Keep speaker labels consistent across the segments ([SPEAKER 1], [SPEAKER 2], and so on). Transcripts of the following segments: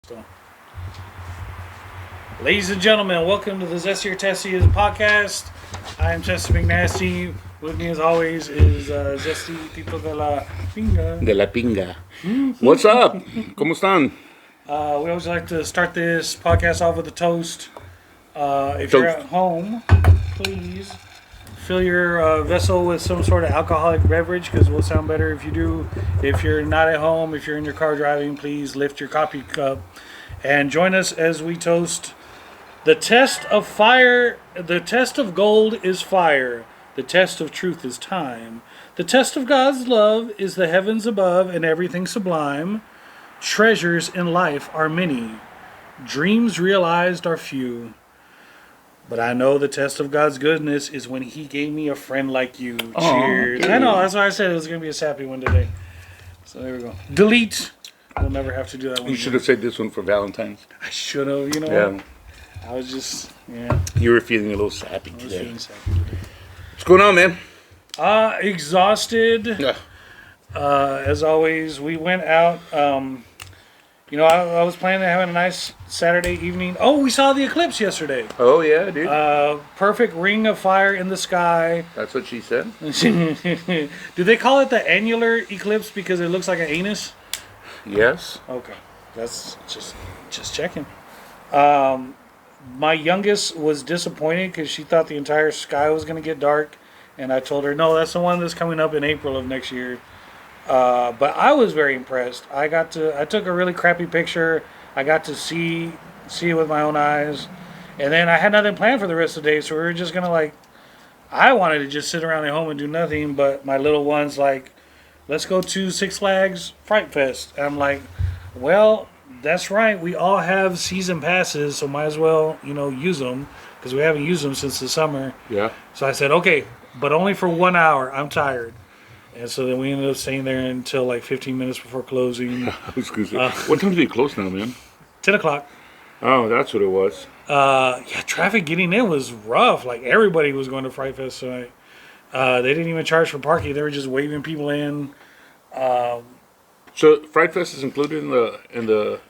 [SPEAKER 1] So, ladies and gentlemen, welcome to the Zesty or Testy podcast. I am Testy McNasty. With me, as always, is Zesty Tito de la Pinga.
[SPEAKER 2] De la pinga. What's up? ¿Cómo están?
[SPEAKER 1] We always like to start this podcast off with a toast. If
[SPEAKER 2] Toast.
[SPEAKER 1] you're at home, please fill your vessel with some sort of alcoholic beverage because we'll sound better if you do. If you're not at home, if you're in your car driving, please lift your coffee cup and join us as we toast. The test of fire, the test of gold is fire. The test of truth is time. The test of God's love is the heavens above and everything sublime. Treasures in life are many. Dreams realized are few. But I know the test of God's goodness is when He gave me a friend like you. Cheers.
[SPEAKER 2] Dude.
[SPEAKER 1] I know, that's why I said it was going to be a sappy one today. So there we go. Delete. We'll never have to do that one.
[SPEAKER 2] You should have said this one for Valentine's.
[SPEAKER 1] I should have,
[SPEAKER 2] Yeah.
[SPEAKER 1] I was just, yeah.
[SPEAKER 2] You were feeling a little sappy
[SPEAKER 1] I was
[SPEAKER 2] today.
[SPEAKER 1] feeling sappy today.
[SPEAKER 2] What's going on, man?
[SPEAKER 1] Exhausted.
[SPEAKER 2] Yeah.
[SPEAKER 1] As always, we went out. I was planning on having a nice Saturday evening. Oh, we saw the eclipse yesterday.
[SPEAKER 2] Oh, yeah, dude.
[SPEAKER 1] Perfect ring of fire in the sky.
[SPEAKER 2] That's what she said.
[SPEAKER 1] Do they call it the annular eclipse because it looks like an anus?
[SPEAKER 2] Yes.
[SPEAKER 1] Okay, that's just checking. My youngest was disappointed because she thought the entire sky was going to get dark, and I told her, no, that's the one that's coming up in April of next year. But I was very impressed. I took a really crappy picture. I got to see it with my own eyes, and then I had nothing planned for the rest of the day, so we were just gonna I wanted to just sit around at home and do nothing, but my little one's like, let's go to Six Flags Fright Fest. And I'm like, well, that's right. We all have season passes, so might as well, use them because we haven't used them since the summer.
[SPEAKER 2] Yeah.
[SPEAKER 1] So I said, okay, but only for 1 hour. I'm tired. And so then we ended up staying there until like 15 minutes before closing.
[SPEAKER 2] I was gonna say, what time do they close now, man?
[SPEAKER 1] 10 o'clock.
[SPEAKER 2] Oh, that's what it was.
[SPEAKER 1] Traffic getting in was rough. Like everybody was going to Fright Fest tonight. They didn't even charge for parking. They were just waving people in.
[SPEAKER 2] So Fright Fest is included in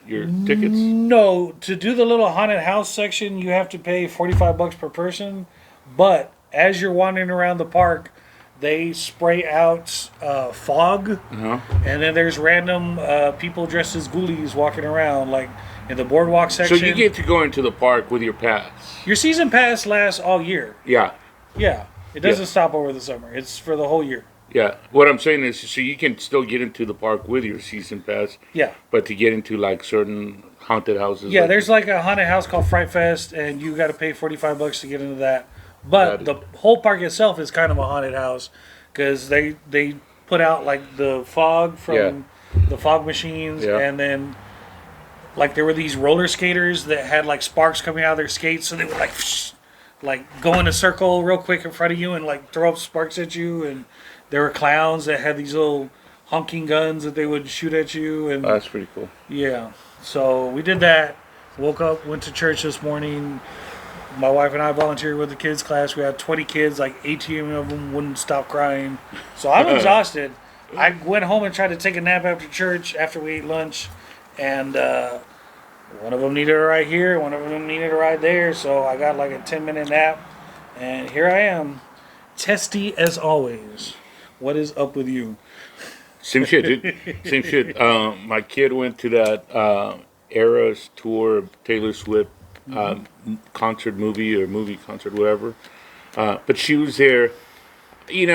[SPEAKER 2] your tickets?
[SPEAKER 1] No, to do the little haunted house section, you have to pay $45 per person. But as you're wandering around the park, they spray out fog,
[SPEAKER 2] Uh-huh.
[SPEAKER 1] and then there's random people dressed as ghoulies walking around, like in the boardwalk
[SPEAKER 2] So
[SPEAKER 1] section.
[SPEAKER 2] you get to go into the park with your pass.
[SPEAKER 1] Your season pass lasts all year.
[SPEAKER 2] Yeah.
[SPEAKER 1] Yeah, it doesn't
[SPEAKER 2] Yeah.
[SPEAKER 1] stop over the summer. It's for the whole year.
[SPEAKER 2] Yeah. What I'm saying is, so you can still get into the park with your season pass,
[SPEAKER 1] Yeah.
[SPEAKER 2] but to get into like certain haunted houses.
[SPEAKER 1] Yeah,
[SPEAKER 2] like,
[SPEAKER 1] there's like a haunted house called Fright Fest, and you got to pay $45 to get into that. But
[SPEAKER 2] Got
[SPEAKER 1] the whole park itself is kind of a haunted house because they put out like the fog from the fog machines,
[SPEAKER 2] Yeah.
[SPEAKER 1] and then like there were these roller skaters that had like sparks coming out of their skates, so they would like go in a circle real quick in front of you and like throw up sparks at you. And there were clowns that had these little honking guns that they would shoot at you, and
[SPEAKER 2] That's pretty cool.
[SPEAKER 1] yeah. So we did that. Woke up, went to church this morning. My wife and I volunteered with the kids class. We had 20 kids, like 18 of them wouldn't stop crying. So I'm exhausted. I went home and tried to take a nap after church after we ate lunch, and one of them needed a ride here, one of them needed a ride there. So I got like a 10-minute nap, and here I am, testy as always. What is up with you?
[SPEAKER 2] Same shit, dude. Same shit. My kid went to that Eras tour, Taylor Swift concert movie concert, whatever. But she was there. You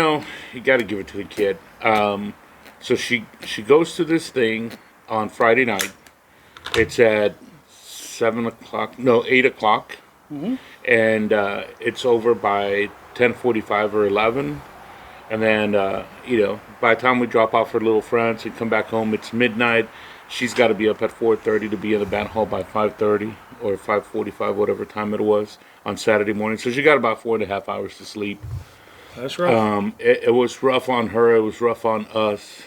[SPEAKER 2] got to give it to the kid. So she goes to this thing on Friday night. It's at 8 o'clock, and it's over by 10:45 or 11. And then, by the time we drop off her little friends and come back home, it's midnight. She's got to be up at 4:30 to be in the band hall by 5:30 or 5:45, whatever time it was, on Saturday morning. So she got about 4.5 hours to sleep.
[SPEAKER 1] That's right.
[SPEAKER 2] It was rough on her. It was rough on us.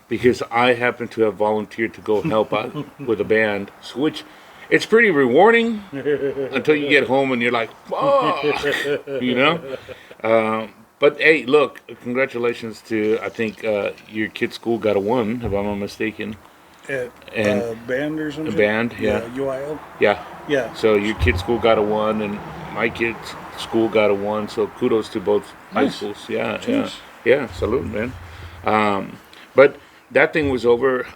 [SPEAKER 2] Because I happen to have volunteered to go help out with the band, which it's pretty rewarding until you get home and you're like, fuck, But hey, look, congratulations to, I think your kid's school got a 1, if I'm not mistaken.
[SPEAKER 1] At
[SPEAKER 2] And
[SPEAKER 1] band or something.
[SPEAKER 2] band, yeah.
[SPEAKER 1] UIL.
[SPEAKER 2] Yeah.
[SPEAKER 1] Yeah.
[SPEAKER 2] So your kid's school got a 1, and my kid's school got a 1. So kudos to both high
[SPEAKER 1] Nice.
[SPEAKER 2] schools. Yeah,
[SPEAKER 1] Jeez.
[SPEAKER 2] yeah. Salute, man. But that thing was over.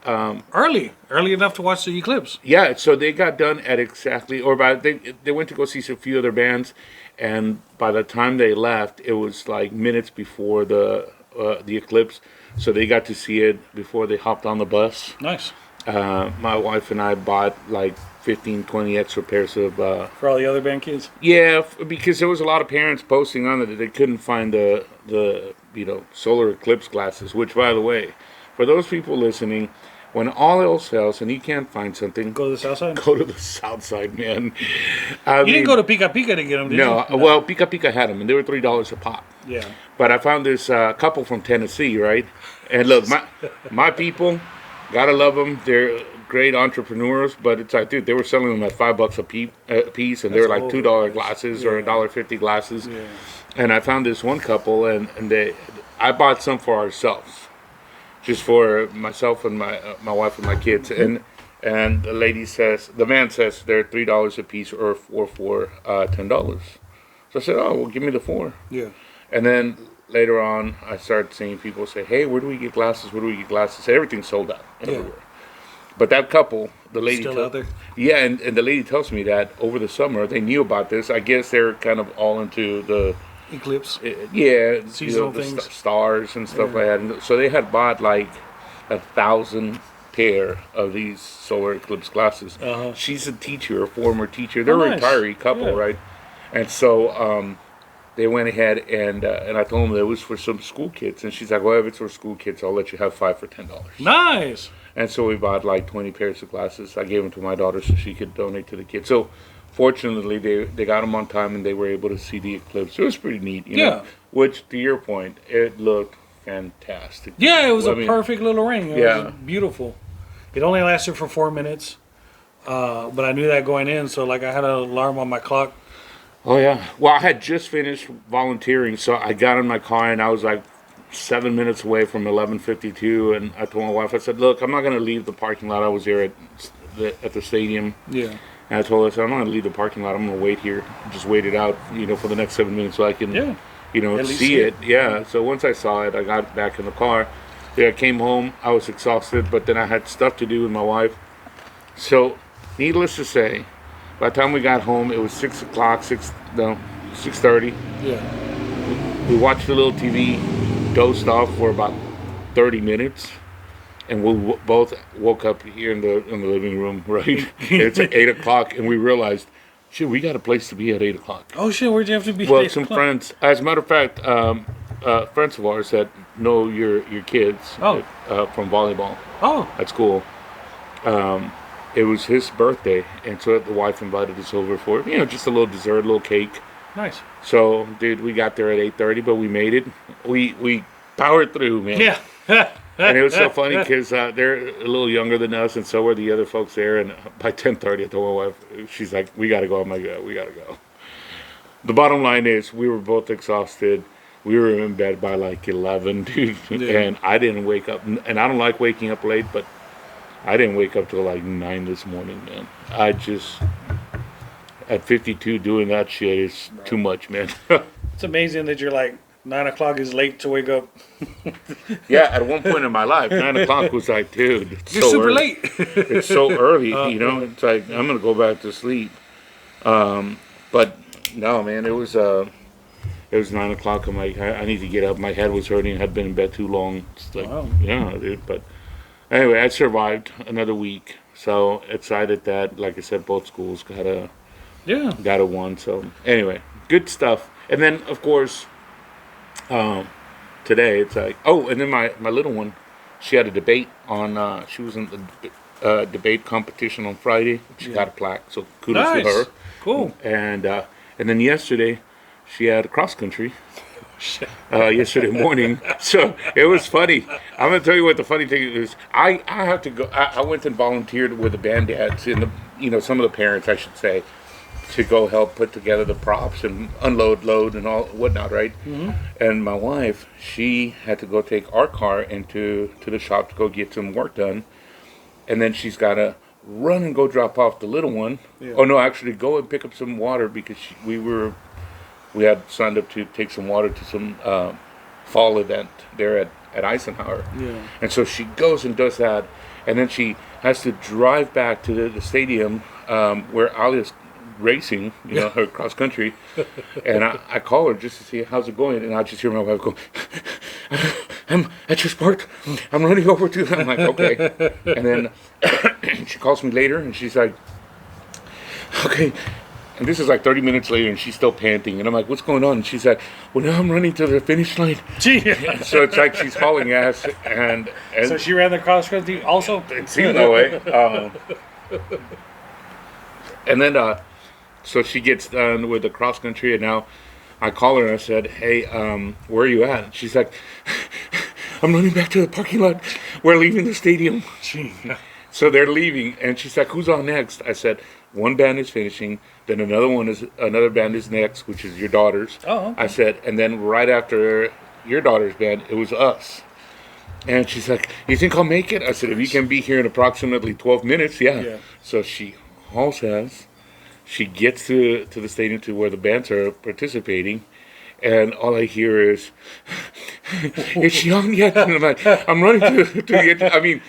[SPEAKER 1] Early enough to watch the eclipse.
[SPEAKER 2] Yeah, so they got done at exactly, or by they went to go see a few other bands, and by the time they left, it was like minutes before the eclipse. So they got to see it before they hopped on the bus.
[SPEAKER 1] Nice.
[SPEAKER 2] My wife and I bought like 15, 20 extra pairs of.
[SPEAKER 1] For all the other band kids.
[SPEAKER 2] Yeah, because there was a lot of parents posting on it that they couldn't find the solar eclipse glasses. Which, by the way, for those people listening, when all else fails and you can't find something,
[SPEAKER 1] Go to the south side.
[SPEAKER 2] go to the south side, man.
[SPEAKER 1] You didn't go to Pika Pika to get them, did
[SPEAKER 2] No,
[SPEAKER 1] you?
[SPEAKER 2] well, Pika Pika had them, and they were $3 a pop.
[SPEAKER 1] Yeah.
[SPEAKER 2] But I found this couple from Tennessee, right? And look, my people, gotta love them. They're great entrepreneurs, but it's like, dude, they were selling them at $5 a piece, and they were
[SPEAKER 1] That's
[SPEAKER 2] like
[SPEAKER 1] overpriced.
[SPEAKER 2] $2 glasses or
[SPEAKER 1] Yeah.
[SPEAKER 2] $1.50 glasses.
[SPEAKER 1] Yeah.
[SPEAKER 2] And I found this one couple, and I bought some for ourselves, just for myself and my wife and my kids. And the man says they're $3 a piece or for $10. So I said, oh, well, give me the 4.
[SPEAKER 1] Yeah.
[SPEAKER 2] And then later on, I started seeing people say, hey, where do we get glasses? Where do we get glasses? Everything's sold out everywhere. But that couple, the lady
[SPEAKER 1] Still out there.
[SPEAKER 2] yeah, and the lady tells me that over the summer they knew about this. I guess they're kind of all into the
[SPEAKER 1] Eclipse.
[SPEAKER 2] the
[SPEAKER 1] Seasonal things.
[SPEAKER 2] stars and stuff
[SPEAKER 1] Yeah.
[SPEAKER 2] like that. And so they had bought like 1,000 pair of these solar eclipse glasses.
[SPEAKER 1] Uh-huh.
[SPEAKER 2] She's a teacher, a former teacher. They're
[SPEAKER 1] Oh,
[SPEAKER 2] a
[SPEAKER 1] nice.
[SPEAKER 2] retiree couple,
[SPEAKER 1] Yeah.
[SPEAKER 2] right? And so they went ahead and I told them it was for some school kids, and she's like, "Well, if it's for school kids, I'll let you have 5 for $10."
[SPEAKER 1] Nice.
[SPEAKER 2] And so we bought like 20 pairs of glasses. I gave them to my daughter so she could donate to the kids. So fortunately, they got them on time and they were able to see the eclipse. It was pretty neat, you
[SPEAKER 1] Yeah.
[SPEAKER 2] know. Which, to your point, it looked fantastic.
[SPEAKER 1] Yeah, it was
[SPEAKER 2] I
[SPEAKER 1] a
[SPEAKER 2] mean,
[SPEAKER 1] perfect little ring. It
[SPEAKER 2] Yeah.
[SPEAKER 1] was beautiful. It only lasted for 4 minutes, but I knew that going in, so like I had an alarm on my clock.
[SPEAKER 2] Oh yeah. Well, I had just finished volunteering, so I got in my car and I was like 7 minutes away from 11:52, and I told my wife, I said, "Look, I'm not gonna leave the parking lot. I was there at the stadium."
[SPEAKER 1] Yeah.
[SPEAKER 2] And I told her, I said, "I'm not gonna leave the parking lot. I'm gonna wait here, just wait it out, for the next 7 minutes so I can,
[SPEAKER 1] Yeah. At least
[SPEAKER 2] see
[SPEAKER 1] see
[SPEAKER 2] it." Yeah. So once I saw it, I got back in the car. Yeah, I came home. I was exhausted, but then I had stuff to do with my wife. So, needless to say, by the time we got home, it was 6:00, 6:30.
[SPEAKER 1] Yeah.
[SPEAKER 2] We watched a little TV, dozed off for about 30 minutes, and we both woke up here in the living room. Right, it's at 8:00, and we realized, shit, we got a place to be at 8:00.
[SPEAKER 1] Oh shit, where'd you have to be?
[SPEAKER 2] Well, some friends, as a matter of fact, friends of ours that know your kids
[SPEAKER 1] Oh.
[SPEAKER 2] from volleyball
[SPEAKER 1] Oh,
[SPEAKER 2] at school. It was his birthday, and so the wife invited us over for just a little dessert, a little cake.
[SPEAKER 1] nice.
[SPEAKER 2] So, dude, we got there at 8:30, but we made it. We powered through, man.
[SPEAKER 1] Yeah.
[SPEAKER 2] And it was so funny because they're a little younger than us, and so were the other folks there. And by 10:30, I told my wife, she's like, "We got to go." I'm like, "Yeah, we got to go." The bottom line is, we were both exhausted. We were in bed by like 11, dude,
[SPEAKER 1] Yeah.
[SPEAKER 2] and I didn't wake up. And I don't like waking up late, but I didn't wake up till like 9 this morning, man. I just, at 52, doing that shit is too much, man.
[SPEAKER 1] It's amazing that you're like 9 o'clock is late to wake up.
[SPEAKER 2] Yeah, at one point in my life, 9 o'clock was like, dude, it's
[SPEAKER 1] You're
[SPEAKER 2] so
[SPEAKER 1] super
[SPEAKER 2] early.
[SPEAKER 1] late.
[SPEAKER 2] It's so early, It's like, I'm gonna go back to sleep. But no, man, it was 9 o'clock. I'm like, I need to get up. My head was hurting. I'd been in bed too long. It's like,
[SPEAKER 1] Wow.
[SPEAKER 2] yeah, dude. But anyway, I survived another week. So excited that, like I said, both schools got a 1. So anyway, good stuff. And then of course, today it's like, oh, and then my little one, she had a debate on. She was in the debate competition on Friday. She got a plaque. So kudos
[SPEAKER 1] Nice.
[SPEAKER 2] to her.
[SPEAKER 1] Cool.
[SPEAKER 2] And then yesterday, she had cross country. Yesterday morning, so it was funny. I'm gonna tell you what the funny thing is. I have to go. I went and volunteered with the band dads and some of the parents, I should say, to go help put together the props and load and all whatnot, right? Mm-hmm. And my wife, she had to go take our car into the shop to go get some work done. and then she's got to run and go drop off the little one.
[SPEAKER 1] Yeah.
[SPEAKER 2] Oh no, actually go and pick up some water because we had signed up to take some water to some fall event there at Eisenhower.
[SPEAKER 1] Yeah.
[SPEAKER 2] And so she goes and does that, and then she has to drive back to the stadium where Alia's racing, her cross country. And I call her just to see how's it going, and I just hear my wife go, I just parked. I'm running over to them. I'm like, okay. And then she calls me later, and she's like, okay. And this is like 30 minutes later, and she's still panting. And I'm like, what's going on? And she's like, well, now I'm running to the finish line.
[SPEAKER 1] Gee.
[SPEAKER 2] So it's like she's hauling ass. And
[SPEAKER 1] So she ran the cross country also?
[SPEAKER 2] it seemed that way. And then, so she gets done with the cross country, and now I call her and I said, hey, where are you at? And she's like, I'm running back to the parking lot. We're leaving the stadium.
[SPEAKER 1] Gee.
[SPEAKER 2] So they're leaving, and she's like, who's on next? I said, one band is finishing, then another band is next, which is your daughter's.
[SPEAKER 1] Oh, okay.
[SPEAKER 2] I said, and then right after your daughter's band, it was us. And she's like, you think I'll make it? I said, if you can be here in approximately 12 minutes, yeah. So she hauls ass. She gets to the stadium to where the bands are participating, and all I hear is, is she on yet? And I'm like, I'm running to get, I mean,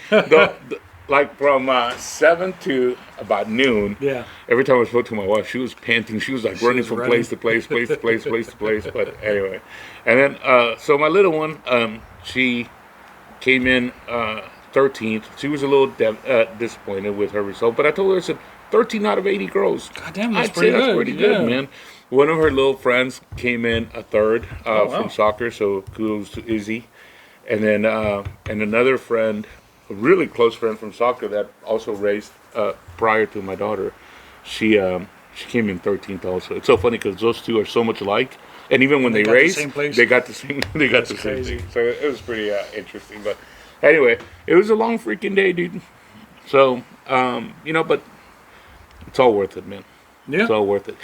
[SPEAKER 2] like from 7 to about noon.
[SPEAKER 1] Yeah.
[SPEAKER 2] Every time I spoke to my wife, she was panting. She was like running from place to place, place to place, place to place. But anyway, and then so my little one, she came in 13th. She was a little disappointed with her result, but I told her, I said, 13 out of 80 girls.
[SPEAKER 1] God damn, that's
[SPEAKER 2] I'd
[SPEAKER 1] pretty
[SPEAKER 2] say that's
[SPEAKER 1] good.
[SPEAKER 2] pretty good, man. One of her little friends came in a third
[SPEAKER 1] wow.
[SPEAKER 2] from soccer, so kudos to Izzy. And then and another friend, a really close friend from soccer that also raced prior to my daughter, she came in 13th also. It's so funny because those two are so much alike, and even when they
[SPEAKER 1] got the
[SPEAKER 2] race,
[SPEAKER 1] same place?
[SPEAKER 2] they got the same
[SPEAKER 1] That's
[SPEAKER 2] same
[SPEAKER 1] crazy.
[SPEAKER 2] thing. So it was pretty interesting. But anyway, it was a long freaking day, dude. So but it's all worth it, man.
[SPEAKER 1] Yeah.
[SPEAKER 2] It's all worth it.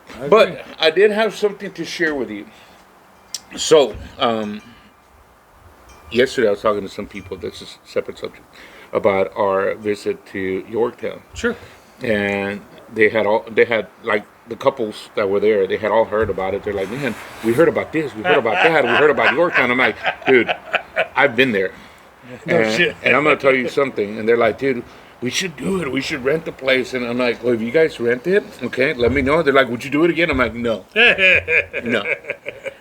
[SPEAKER 1] I agree.
[SPEAKER 2] But I did have something to share with you. So, yesterday I was talking to some people, this is a separate subject, about our visit to Yorktown.
[SPEAKER 1] Sure.
[SPEAKER 2] And they had like the couples that were there, they had all heard about it. They're like, man, we heard about this, we heard about that, we heard about Yorktown. I'm like, dude, I've been there.
[SPEAKER 1] No shit.
[SPEAKER 2] And I'm going to tell you something. And they're like, dude, we should do it. We should rent the place. And I'm like, well, if you guys rent it, okay, let me know. They're like, would you do it again? I'm like, no. No.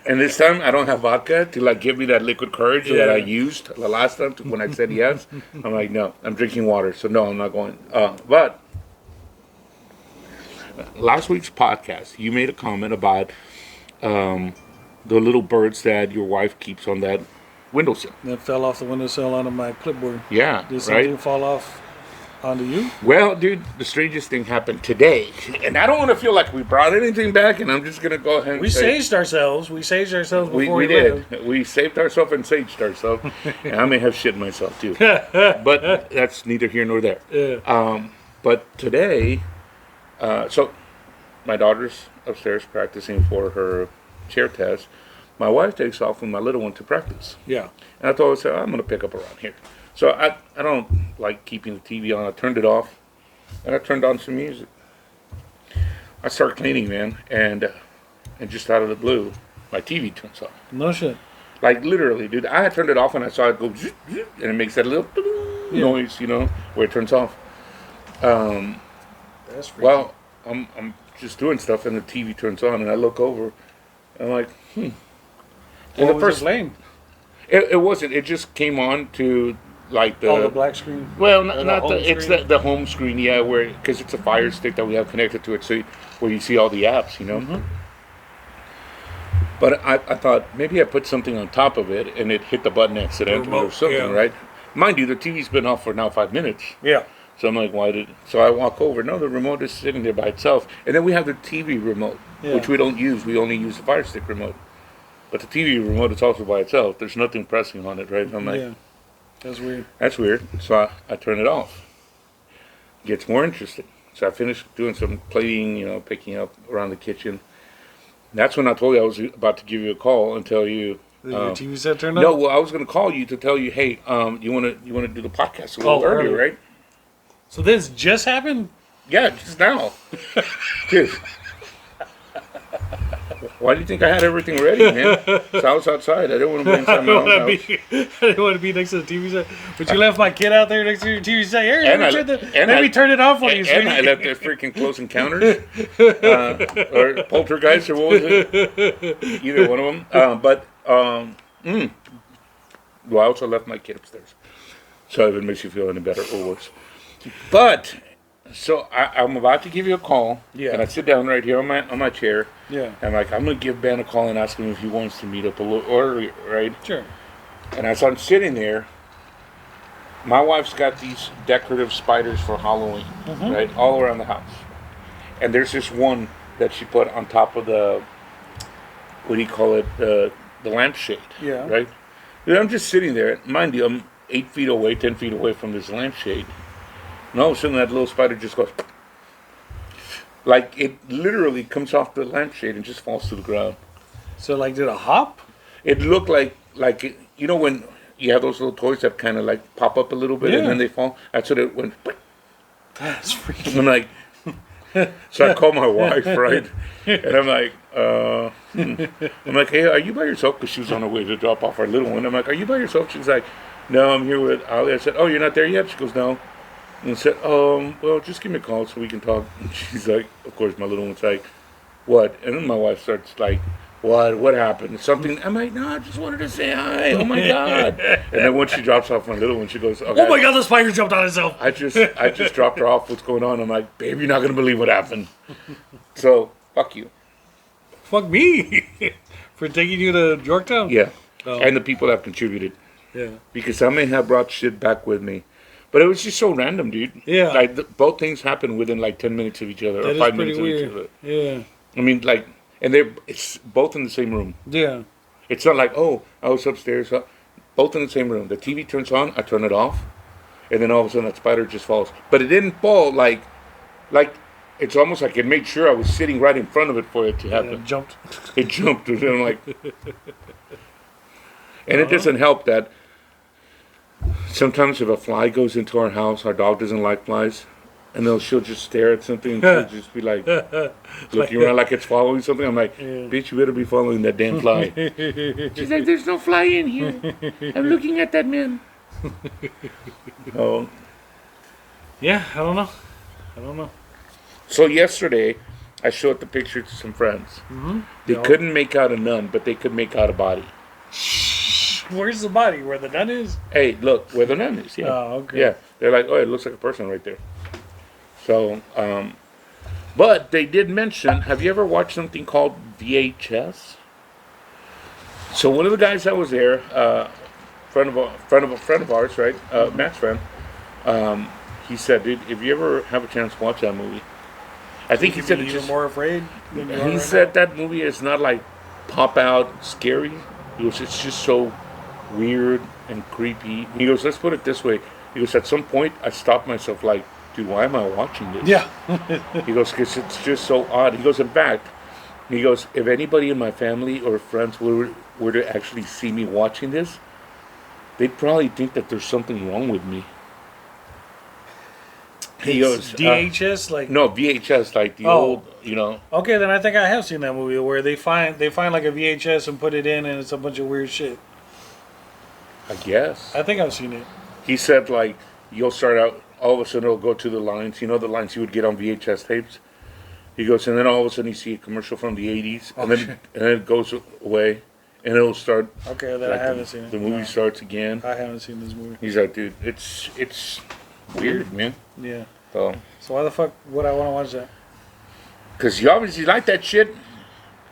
[SPEAKER 2] And this time, I don't have vodka to like give me that liquid courage that I used the last time when I said yes. I'm like, no, I'm drinking water. So no, I'm not going. But last week's podcast, you made a comment about the little birds that your wife keeps on that windowsill.
[SPEAKER 1] That fell off the windowsill onto my clipboard.
[SPEAKER 2] Yeah,
[SPEAKER 1] Did something
[SPEAKER 2] right?
[SPEAKER 1] fall off onto you?
[SPEAKER 2] Well, dude, the strangest thing happened today. And I don't want to feel like we brought anything back, and I'm just going to go ahead and
[SPEAKER 1] We
[SPEAKER 2] say...
[SPEAKER 1] saged ourselves. We saged ourselves before
[SPEAKER 2] We
[SPEAKER 1] left.
[SPEAKER 2] did. We saved ourselves and saged ourselves. And I may have shit myself, too. But that's neither here nor there.
[SPEAKER 1] Yeah.
[SPEAKER 2] But today, so my daughter's upstairs practicing for her chair test. My wife takes off with my little one to practice.
[SPEAKER 1] Yeah.
[SPEAKER 2] And I told her, I'm going to pick up around here. So I don't like keeping the TV on. I turned it off, and I turned on some music. I start cleaning, man, and just out of the blue, my TV turns on.
[SPEAKER 1] No shit.
[SPEAKER 2] Like, literally, dude. I had turned it off, and I saw it go, zoop, zoop, and it makes that little noise, where it turns off.
[SPEAKER 1] That's freaky.
[SPEAKER 2] Well, I'm just doing stuff, and the TV turns on, and I look over, and I'm like, And
[SPEAKER 1] What was it playing?
[SPEAKER 2] It wasn't. It just came on to like
[SPEAKER 1] The black screen.
[SPEAKER 2] Well,
[SPEAKER 1] the
[SPEAKER 2] not
[SPEAKER 1] home
[SPEAKER 2] the. It's
[SPEAKER 1] screen?
[SPEAKER 2] the home screen, yeah, where because it's a Fire Stick that we have connected to it, so where you see all the apps,
[SPEAKER 1] Mm-hmm.
[SPEAKER 2] But I thought maybe I put something on top of it and it hit the button accidentally or
[SPEAKER 1] Remote,
[SPEAKER 2] something,
[SPEAKER 1] yeah.
[SPEAKER 2] right? Mind you, the TV's been off for now 5 minutes.
[SPEAKER 1] Yeah.
[SPEAKER 2] So I'm like, why did? So I walk over. No, the remote is sitting there by itself, and then we have the TV remote,
[SPEAKER 1] Yeah.
[SPEAKER 2] which we don't use. We only use the Fire Stick remote. But the TV remote is also by itself. There's nothing pressing on it, right? I'm like,
[SPEAKER 1] Yeah. That's weird.
[SPEAKER 2] that's weird. So I turn it off. Gets more interesting. So I finished doing some plating, picking up around the kitchen. That's when I told you I was about to give you a call and tell you.
[SPEAKER 1] Your TV set turned on?
[SPEAKER 2] No, well, I was going to call you to tell you, hey, you want to do the podcast a little earlier,
[SPEAKER 1] earlier.
[SPEAKER 2] right?
[SPEAKER 1] So this just happened?
[SPEAKER 2] Yeah, just now. Dude. Why do you think I had everything ready, man? So I was outside. I didn't want to be inside my own house.
[SPEAKER 1] I didn't want to be next to the TV set. But you left my kid out there next to your TV set. Here,
[SPEAKER 2] And
[SPEAKER 1] let me turn it off for you,
[SPEAKER 2] And
[SPEAKER 1] sweetie.
[SPEAKER 2] I left the freaking Close Encounters. Or Poltergeist, or what was it? Either one of them. Well, I also left my kid upstairs. So if it makes you feel any better or worse. But, so I'm about to give you a call.
[SPEAKER 1] Yeah.
[SPEAKER 2] And I sit down right here on my chair.
[SPEAKER 1] Yeah.
[SPEAKER 2] And I'm going to give Ben a call and ask him if he wants to meet up a little earlier, right?
[SPEAKER 1] Sure.
[SPEAKER 2] And as I'm sitting there, my wife's got these decorative spiders for Halloween, right? All around the house. And there's this one that she put on top of the, what do you call it? The lampshade.
[SPEAKER 1] Yeah.
[SPEAKER 2] Right? And I'm just sitting there. Mind you, I'm 8 feet away, 10 feet away from this lampshade. And all of a sudden that little spider just goes, like it literally comes off the lampshade and just falls to the ground.
[SPEAKER 1] So, like, did a hop?
[SPEAKER 2] It looked like you know when you have those little toys that kind of like pop up a little bit and then they fall. That's what it went.
[SPEAKER 1] That's freaking.
[SPEAKER 2] I'm like, so I called my wife, right? And I'm like, I'm like, hey, are you by yourself? Because she was on her way to drop off our little one. I'm like, are you by yourself? She's like, no, I'm here with Ali. I said, oh, you're not there yet? She goes, no. And I said, well, just give me a call so we can talk. And she's like, of course, my little one's like, what? And then my wife starts like, what happened? Something. I'm like, no, I just wanted to say hi. Oh my God. And then when she drops off my little one, she goes, okay,
[SPEAKER 1] Oh my God, the spider jumped on itself.
[SPEAKER 2] I just dropped her off. What's going on? I'm like, babe, you're not going to believe what happened. So, fuck you.
[SPEAKER 1] Fuck me. For taking you to Yorktown?
[SPEAKER 2] Yeah.
[SPEAKER 1] Oh.
[SPEAKER 2] And the people that have contributed.
[SPEAKER 1] Yeah.
[SPEAKER 2] Because I may have brought shit back with me. But it was just so random, dude.
[SPEAKER 1] Yeah.
[SPEAKER 2] Like, both things happened within like 10 minutes of each other.
[SPEAKER 1] That
[SPEAKER 2] or
[SPEAKER 1] is
[SPEAKER 2] 5
[SPEAKER 1] pretty
[SPEAKER 2] minutes of each other.
[SPEAKER 1] weird. Yeah.
[SPEAKER 2] I mean, like, and it's both in the same room.
[SPEAKER 1] Yeah.
[SPEAKER 2] It's not like, oh, I was upstairs. Both in the same room. The TV turns on, I turn it off. And then all of a sudden that spider just falls. But it didn't fall like it's almost like it made sure I was sitting right in front of it for it to happen.
[SPEAKER 1] It jumped.
[SPEAKER 2] It jumped. And I'm like, and it doesn't help that sometimes if a fly goes into our house, our dog doesn't like flies. And she'll just stare at something and she'll just be like looking around like it's following something. I'm like, bitch, you better be following that damn fly. She's like, there's no fly in here. I'm looking at that man. Oh.
[SPEAKER 1] Yeah, I don't know. So
[SPEAKER 2] yesterday, I showed the picture to some friends. They couldn't make out a nun, but they could make out a body.
[SPEAKER 1] Where's the body? Where the nun is?
[SPEAKER 2] Hey, look, where the nun is. Yeah.
[SPEAKER 1] Oh, okay.
[SPEAKER 2] Yeah. They're like, oh, it looks like a person right there. So, but they did mention, have you ever watched something called VHS? So one of the guys that was there, friend of ours, right? Matt's friend. He said, dude, if you ever have a chance to watch that movie, I think he said it's
[SPEAKER 1] even
[SPEAKER 2] just
[SPEAKER 1] more afraid. Than you are
[SPEAKER 2] he
[SPEAKER 1] right
[SPEAKER 2] said that movie is not like pop out scary. He goes, it's just so weird and creepy. He goes, let's put it this way. He goes, at some point I stopped myself like, dude, why am I watching this?
[SPEAKER 1] Yeah.
[SPEAKER 2] He goes, because it's just so odd. He goes, in fact, he goes, if anybody in my family or friends were to actually see me watching this, they'd probably think that there's something wrong with me. He goes,
[SPEAKER 1] DHS, like
[SPEAKER 2] no, VHS, like the old, you know.
[SPEAKER 1] Okay, then I think I have seen that movie where they find like a VHS and put it in, and it's a bunch of weird shit.
[SPEAKER 2] I guess.
[SPEAKER 1] I think I've seen it.
[SPEAKER 2] He said, like, you'll start out, all of a sudden it'll go to the lines. You know the lines you would get on VHS tapes? He goes, and then all of a sudden you see a commercial from the 80s, and then it goes away, and it'll start.
[SPEAKER 1] Okay, then
[SPEAKER 2] like
[SPEAKER 1] I haven't seen it.
[SPEAKER 2] The movie starts again.
[SPEAKER 1] I haven't seen this movie.
[SPEAKER 2] He's like, dude, it's weird, man.
[SPEAKER 1] Yeah.
[SPEAKER 2] So
[SPEAKER 1] why the fuck would I want to watch that?
[SPEAKER 2] Because you obviously like that shit.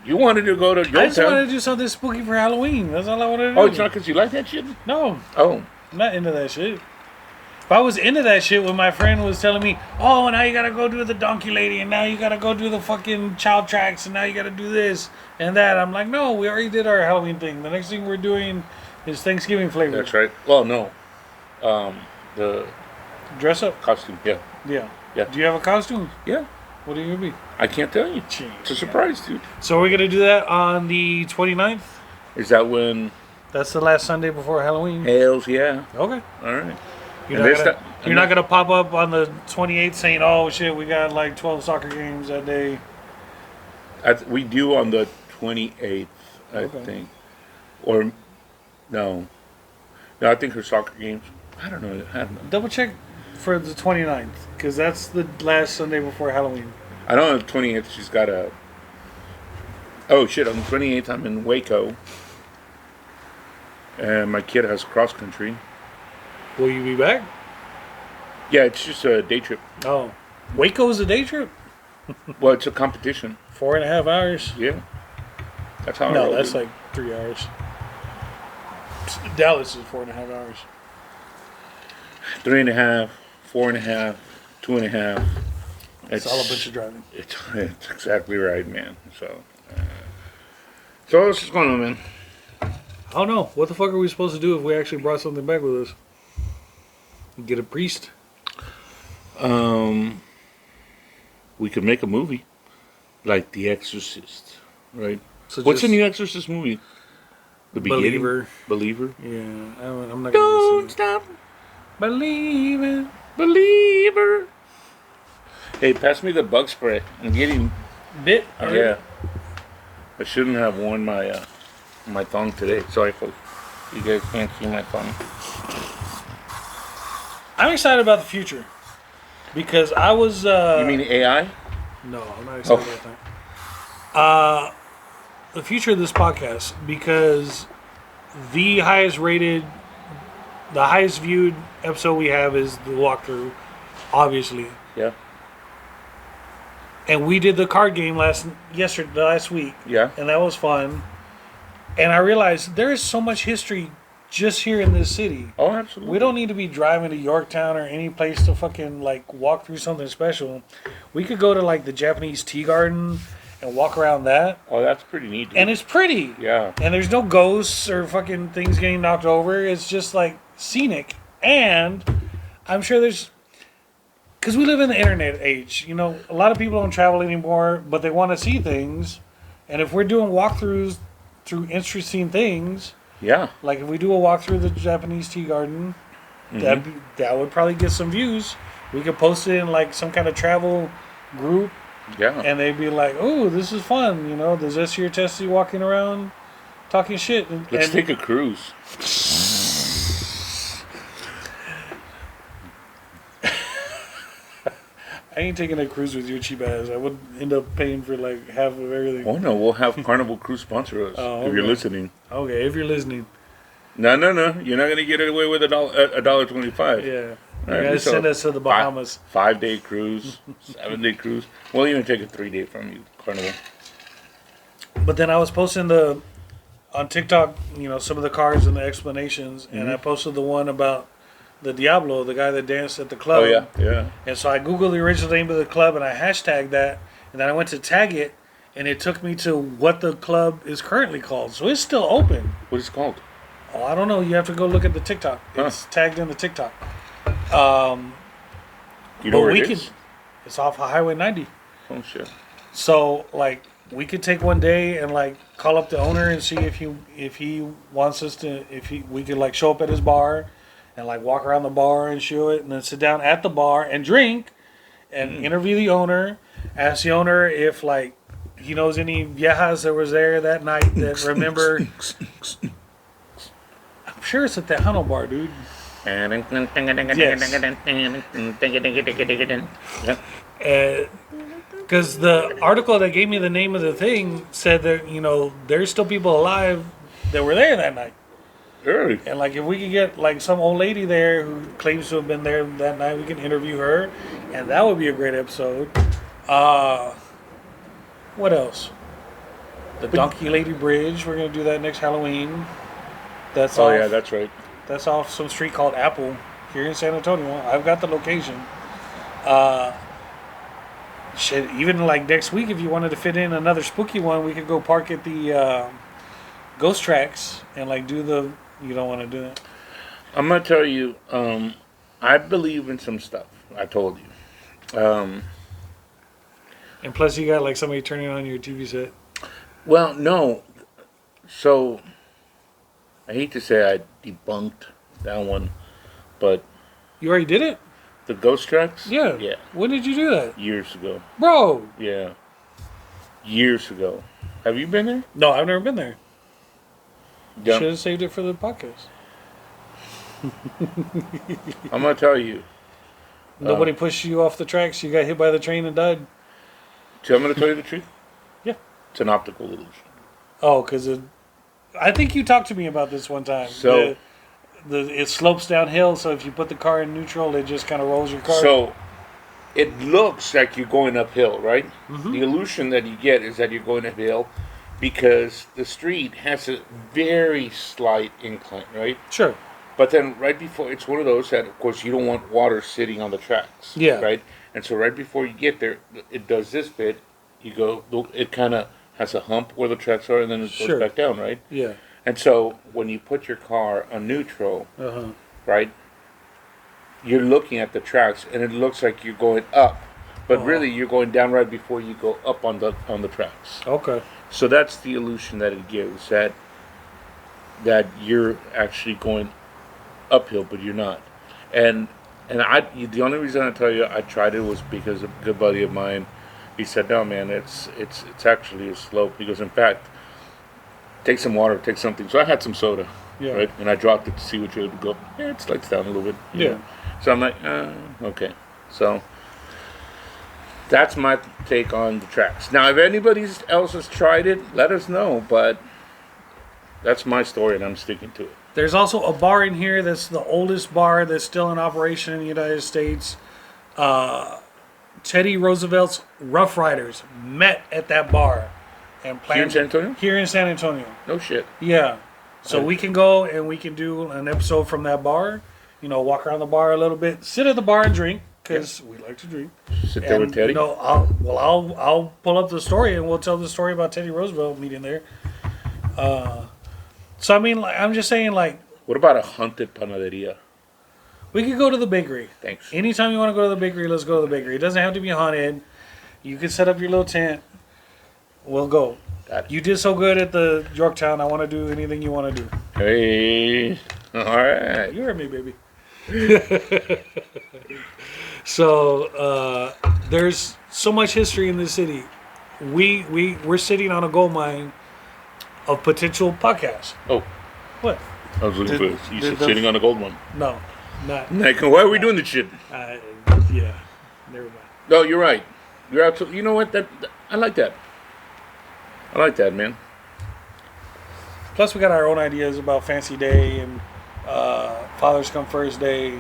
[SPEAKER 2] You wanted to go to Yorktown.
[SPEAKER 1] I just wanted to do something spooky for Halloween. That's all I wanted to do.
[SPEAKER 2] Oh, it's not because you like that shit?
[SPEAKER 1] No.
[SPEAKER 2] Oh.
[SPEAKER 1] I'm not into that shit. If I was into that shit when my friend was telling me, oh, now you gotta go do the donkey lady, and now you gotta go do the fucking child tracks, and now you gotta do this and that. I'm like, no, we already did our Halloween thing. The next thing we're doing is Thanksgiving flavor.
[SPEAKER 2] That's right. Well, no. The
[SPEAKER 1] Dress up?
[SPEAKER 2] costume, yeah.
[SPEAKER 1] Yeah.
[SPEAKER 2] Yeah.
[SPEAKER 1] Do you have a costume?
[SPEAKER 2] Yeah.
[SPEAKER 1] What are you gonna be?
[SPEAKER 2] I can't tell you. It's a surprise, dude.
[SPEAKER 1] So we're gonna do that on the 29th?
[SPEAKER 2] Is that when...
[SPEAKER 1] That's the last Sunday before Halloween.
[SPEAKER 2] Hells yeah.
[SPEAKER 1] Okay.
[SPEAKER 2] All right.
[SPEAKER 1] You're
[SPEAKER 2] And
[SPEAKER 1] not You're not gonna pop up on the 28th saying, "Oh shit, we got like 12 soccer games that day."
[SPEAKER 2] We do on the 28th, I
[SPEAKER 1] Okay.
[SPEAKER 2] think. Or, no. No, I think her soccer games. I don't know.
[SPEAKER 1] Double check for the 29th, because that's the last Sunday before Halloween.
[SPEAKER 2] I know on the 28th she's got a. Oh shit! On the 28th I'm in Waco, and my kid has cross country.
[SPEAKER 1] Will you be back?
[SPEAKER 2] Yeah, it's just a day trip.
[SPEAKER 1] Oh, Waco's a day trip.
[SPEAKER 2] Well, it's a competition.
[SPEAKER 1] 4.5 hours.
[SPEAKER 2] Yeah, that's how. I
[SPEAKER 1] No,
[SPEAKER 2] roll,
[SPEAKER 1] that's
[SPEAKER 2] dude.
[SPEAKER 1] like 3 hours. Dallas is 4.5 hours.
[SPEAKER 2] 3.5, 4.5, 2.5.
[SPEAKER 1] It's all a bunch of driving.
[SPEAKER 2] It's exactly right, man. So what's going on, man?
[SPEAKER 1] I don't know. What the fuck are we supposed to do if we actually brought something back with us? Get a priest?
[SPEAKER 2] We could make a movie like The Exorcist, right?
[SPEAKER 1] So
[SPEAKER 2] What's the
[SPEAKER 1] just
[SPEAKER 2] new Exorcist movie? The beginning.
[SPEAKER 1] Believer.
[SPEAKER 2] Believer.
[SPEAKER 1] Yeah, I'm not
[SPEAKER 2] Don't
[SPEAKER 1] gonna listen.
[SPEAKER 2] stop
[SPEAKER 1] Believing.
[SPEAKER 2] believer. Hey, pass me the bug spray. I'm getting.
[SPEAKER 1] Bit.
[SPEAKER 2] Yeah. I shouldn't have worn my my thong today. Sorry, folks. You guys can't see my thong.
[SPEAKER 1] I'm excited about the future because I was.
[SPEAKER 2] You mean AI?
[SPEAKER 1] No, I'm not excited about that. The future of this podcast because the highest rated, the highest viewed episode we have is the walkthrough, obviously.
[SPEAKER 2] Yeah.
[SPEAKER 1] And we did the card game last week,
[SPEAKER 2] Yeah.
[SPEAKER 1] and that was fun. And I realized there is so much history just here in this city.
[SPEAKER 2] Oh, absolutely.
[SPEAKER 1] We don't need to be driving to Yorktown or any place to fucking like walk through something special. We could go to like the Japanese tea garden and walk around that,
[SPEAKER 2] Oh, that's pretty neat. Dude.
[SPEAKER 1] and it's pretty.
[SPEAKER 2] Yeah.
[SPEAKER 1] And there's no ghosts or fucking things getting knocked over. It's just like scenic. And I'm sure there's, because we live in the internet age, you know, a lot of people don't travel anymore, but they want to see things. And if we're doing walkthroughs through interesting things,
[SPEAKER 2] Yeah.
[SPEAKER 1] like if we do a walk through the Japanese tea garden, that would probably get some views. We could post it in like some kind of travel group,
[SPEAKER 2] Yeah.
[SPEAKER 1] and they'd be like, "Oh, this is fun," you know. There's this here Tessie walking around, talking shit.
[SPEAKER 2] Let's
[SPEAKER 1] And
[SPEAKER 2] take a cruise.
[SPEAKER 1] I ain't taking a cruise with your cheap ass. I would end up paying for like half of everything.
[SPEAKER 2] Oh no, we'll have Carnival Cruise sponsor us
[SPEAKER 1] Oh,
[SPEAKER 2] if you're
[SPEAKER 1] okay.
[SPEAKER 2] listening.
[SPEAKER 1] Okay, if you're listening,
[SPEAKER 2] No, you're not gonna get away with $1.25.
[SPEAKER 1] yeah,
[SPEAKER 2] All right,
[SPEAKER 1] you guys
[SPEAKER 2] so
[SPEAKER 1] send us to the Bahamas.
[SPEAKER 2] 5-day cruise, 7-day cruise. We'll even take a 3-day from you, Carnival.
[SPEAKER 1] But then I was posting on TikTok, you know, some of the cards and the explanations, and I posted the one about the Diablo, the guy that danced at the club.
[SPEAKER 2] Oh yeah, yeah.
[SPEAKER 1] And so I googled the original name of the club and I hashtagged that, and then I went to tag it, and it took me to what the club is currently called. So it's still open.
[SPEAKER 2] What is it called?
[SPEAKER 1] Oh, I don't know. You have to go look at the TikTok. It's tagged in the TikTok. Um,
[SPEAKER 2] You know
[SPEAKER 1] but
[SPEAKER 2] where
[SPEAKER 1] we
[SPEAKER 2] it
[SPEAKER 1] could.
[SPEAKER 2] is?
[SPEAKER 1] It's off of Highway 90.
[SPEAKER 2] Oh shit.
[SPEAKER 1] So like we could take one day and like call up the owner and see if he wants us to we could like show up at his bar and like walk around the bar and show it and then sit down at the bar and drink and interview the owner, ask the owner if like he knows any viejas that was there that night that remember. I'm sure it's at the Tejano bar, dude.
[SPEAKER 2] Yep.
[SPEAKER 1] Because the article that gave me the name of the thing said that, you know, there's still people alive that were there that night.
[SPEAKER 2] Really?
[SPEAKER 1] And, like, if we could get, like, some old lady there who claims to have been there that night, we can interview her. And that would be a great episode. What else? The Donkey Lady Bridge. We're going to do that next Halloween. That's
[SPEAKER 2] Oh
[SPEAKER 1] off,
[SPEAKER 2] yeah, that's right.
[SPEAKER 1] That's off some street called Apple here in San Antonio. I've got the location. Shit, even like next week, if you wanted to fit in another spooky one, we could go park at the Ghost Tracks and like do the. You don't want to do that.
[SPEAKER 2] I'm gonna tell you. I believe in some stuff. I told you.
[SPEAKER 1] And plus, you got like somebody turning on your TV set.
[SPEAKER 2] Well, no. So, I hate to say I debunked that one, but
[SPEAKER 1] You already did it.
[SPEAKER 2] The ghost tracks?
[SPEAKER 1] Yeah.
[SPEAKER 2] Yeah.
[SPEAKER 1] When did you do that?
[SPEAKER 2] Years ago.
[SPEAKER 1] Bro!
[SPEAKER 2] Yeah. Years ago. Have you been there?
[SPEAKER 1] No, I've never been there.
[SPEAKER 2] Yeah.
[SPEAKER 1] Should have saved it for the podcast.
[SPEAKER 2] I'm gonna tell you.
[SPEAKER 1] Nobody pushed you off the tracks. You got hit by the train and died.
[SPEAKER 2] So I'm gonna tell you the truth.
[SPEAKER 1] Yeah.
[SPEAKER 2] It's an optical illusion.
[SPEAKER 1] Oh, because I think you talked to me about this one time.
[SPEAKER 2] So
[SPEAKER 1] it slopes downhill, so if you put the car in neutral, it just kind of rolls your car.
[SPEAKER 2] So it looks like you're going uphill, right?
[SPEAKER 1] Mm-hmm.
[SPEAKER 2] The illusion that you get is that you're going uphill because the street has a very slight incline, right?
[SPEAKER 1] Sure.
[SPEAKER 2] But then right before, it's one of those that, of course, you don't want water sitting on the tracks.
[SPEAKER 1] Yeah.
[SPEAKER 2] Right? And so right before you get there, it does this bit. You go, it kind of has a hump where the tracks are, and then it goes
[SPEAKER 1] Sure.
[SPEAKER 2] back down, right?
[SPEAKER 1] Yeah.
[SPEAKER 2] And so when you put your car on neutral,
[SPEAKER 1] Uh-huh.
[SPEAKER 2] right, you're looking at the tracks, and it looks like you're going up. But
[SPEAKER 1] Uh-huh.
[SPEAKER 2] really, you're going down right before you go up on the tracks.
[SPEAKER 1] Okay.
[SPEAKER 2] So that's the illusion that it gives, that you're actually going uphill, but you're not. And the only reason I tell you I tried it was because a good buddy of mine, he said, no man, it's actually a slope. He goes, in fact, take some water, take something. So I had some soda,
[SPEAKER 1] Yeah.
[SPEAKER 2] right? And I dropped it to see what you would go. Yeah, it slides down a little bit. you
[SPEAKER 1] Yeah.
[SPEAKER 2] know. So I'm like, okay. So that's my take on the tracks. Now, if anybody else has tried it, let us know. But that's my story, and I'm sticking to it.
[SPEAKER 1] There's also a bar in here that's the oldest bar that's still in operation in the United States. Teddy Roosevelt's Rough Riders met at that bar and planned
[SPEAKER 2] Here in San Antonio?
[SPEAKER 1] Here in San Antonio.
[SPEAKER 2] No shit.
[SPEAKER 1] Yeah. So
[SPEAKER 2] Okay.
[SPEAKER 1] we can go and we can do an episode from that bar. You know, walk around the bar a little bit, sit at the bar and drink because we like to drink.
[SPEAKER 2] Sit there with
[SPEAKER 1] And,
[SPEAKER 2] Teddy.
[SPEAKER 1] You know, I'll pull up the story and we'll tell the story about Teddy Roosevelt meeting there. So I mean, like, I'm just saying, like,
[SPEAKER 2] What about a haunted panaderia?
[SPEAKER 1] we could go to the bakery.
[SPEAKER 2] Thanks.
[SPEAKER 1] Anytime you want to go to the bakery, let's go to the bakery. It doesn't have to be haunted. You can set up your little tent. We'll go.
[SPEAKER 2] Got it.
[SPEAKER 1] You did so good at the Yorktown. I want to do anything you want to do.
[SPEAKER 2] Hey. All right.
[SPEAKER 1] You heard me, baby. So there's so much history in this city. We're sitting on a gold mine of potential podcasts.
[SPEAKER 2] Oh,
[SPEAKER 1] What?
[SPEAKER 2] I was looking
[SPEAKER 1] Did-
[SPEAKER 2] for you.
[SPEAKER 1] did
[SPEAKER 2] Said
[SPEAKER 1] the-
[SPEAKER 2] sitting on a gold one.
[SPEAKER 1] No, not.
[SPEAKER 2] Like, why are we doing this shit?
[SPEAKER 1] Yeah, never mind.
[SPEAKER 2] No, you're right. You're absolutely. You know what? I like that. I like that, man.
[SPEAKER 1] Plus, we got our own ideas about Fancy Day and Fathers Come First Day.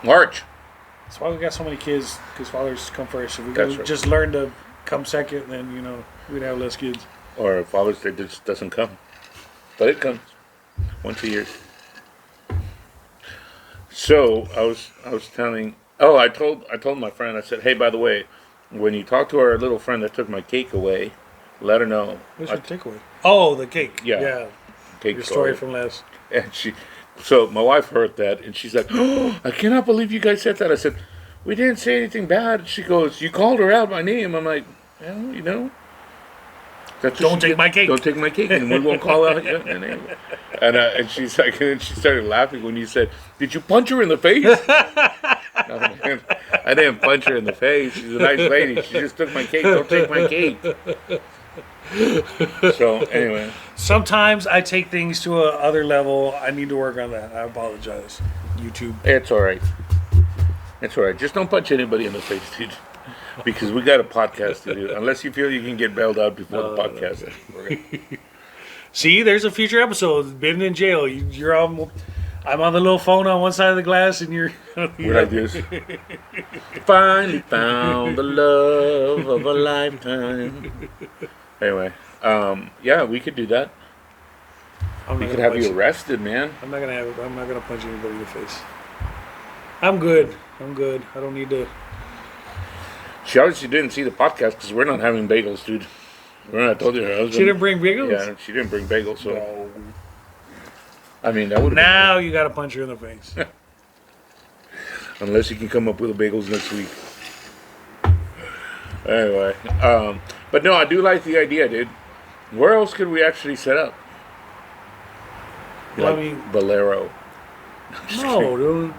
[SPEAKER 2] March.
[SPEAKER 1] That's why we got so many kids, because fathers come first. If we
[SPEAKER 2] That's
[SPEAKER 1] could
[SPEAKER 2] right.
[SPEAKER 1] just learn to come second, then, you know, we'd have less kids.
[SPEAKER 2] Or Father's Day just doesn't come, but it comes once a year. So I was telling. Oh, I told my friend. I said, hey, by the way, when you talk to our little friend that took my cake away, let her know.
[SPEAKER 1] What's your takeaway? Oh, the cake.
[SPEAKER 2] Yeah.
[SPEAKER 1] Yeah.
[SPEAKER 2] Cake
[SPEAKER 1] Your story from last.
[SPEAKER 2] And so my wife heard that, and she's like, "Oh, I cannot believe you guys said that." I said, "We didn't say anything bad." She goes, "You called her out by name." I'm like, "Well, you know, that's what
[SPEAKER 1] Don't
[SPEAKER 2] she
[SPEAKER 1] take
[SPEAKER 2] gets.
[SPEAKER 1] my cake."
[SPEAKER 2] Don't take my cake, and we won't call out your name." And she's like, and she started laughing when you said, "Did you punch her in the face?" No, man, I didn't punch her in the face. She's a nice lady. She just took my cake. Don't take my cake. So anyway.
[SPEAKER 1] Sometimes I take things to a other level. I need to work on that. I apologize. YouTube.
[SPEAKER 2] It's all right. It's all right. Just don't punch anybody in the face, dude. Because we got a podcast to do. Unless you feel you can get bailed out before the podcast.
[SPEAKER 1] See, there's a future episode. Been in jail. You're on. I'm on the little phone on one side of the glass, and you're.
[SPEAKER 2] We're like this. Finally found the love of a lifetime. Anyway, yeah, we could do that. We could have you arrested, man.
[SPEAKER 1] I'm not gonna punch anybody in the face. I'm good. I don't need to.
[SPEAKER 2] She obviously didn't see the podcast because we're not having bagels, dude. I told you her husband.
[SPEAKER 1] She didn't bring bagels.
[SPEAKER 2] Yeah, she didn't bring bagels, so.
[SPEAKER 1] No.
[SPEAKER 2] I mean, that would have
[SPEAKER 1] Now you gotta punch her in the face.
[SPEAKER 2] Unless you can come up with the bagels next week. Anyway, but no, I do like the idea, dude. Where else could we actually set up?
[SPEAKER 1] Well, I
[SPEAKER 2] Like
[SPEAKER 1] mean-
[SPEAKER 2] Bolero.
[SPEAKER 1] No, dude.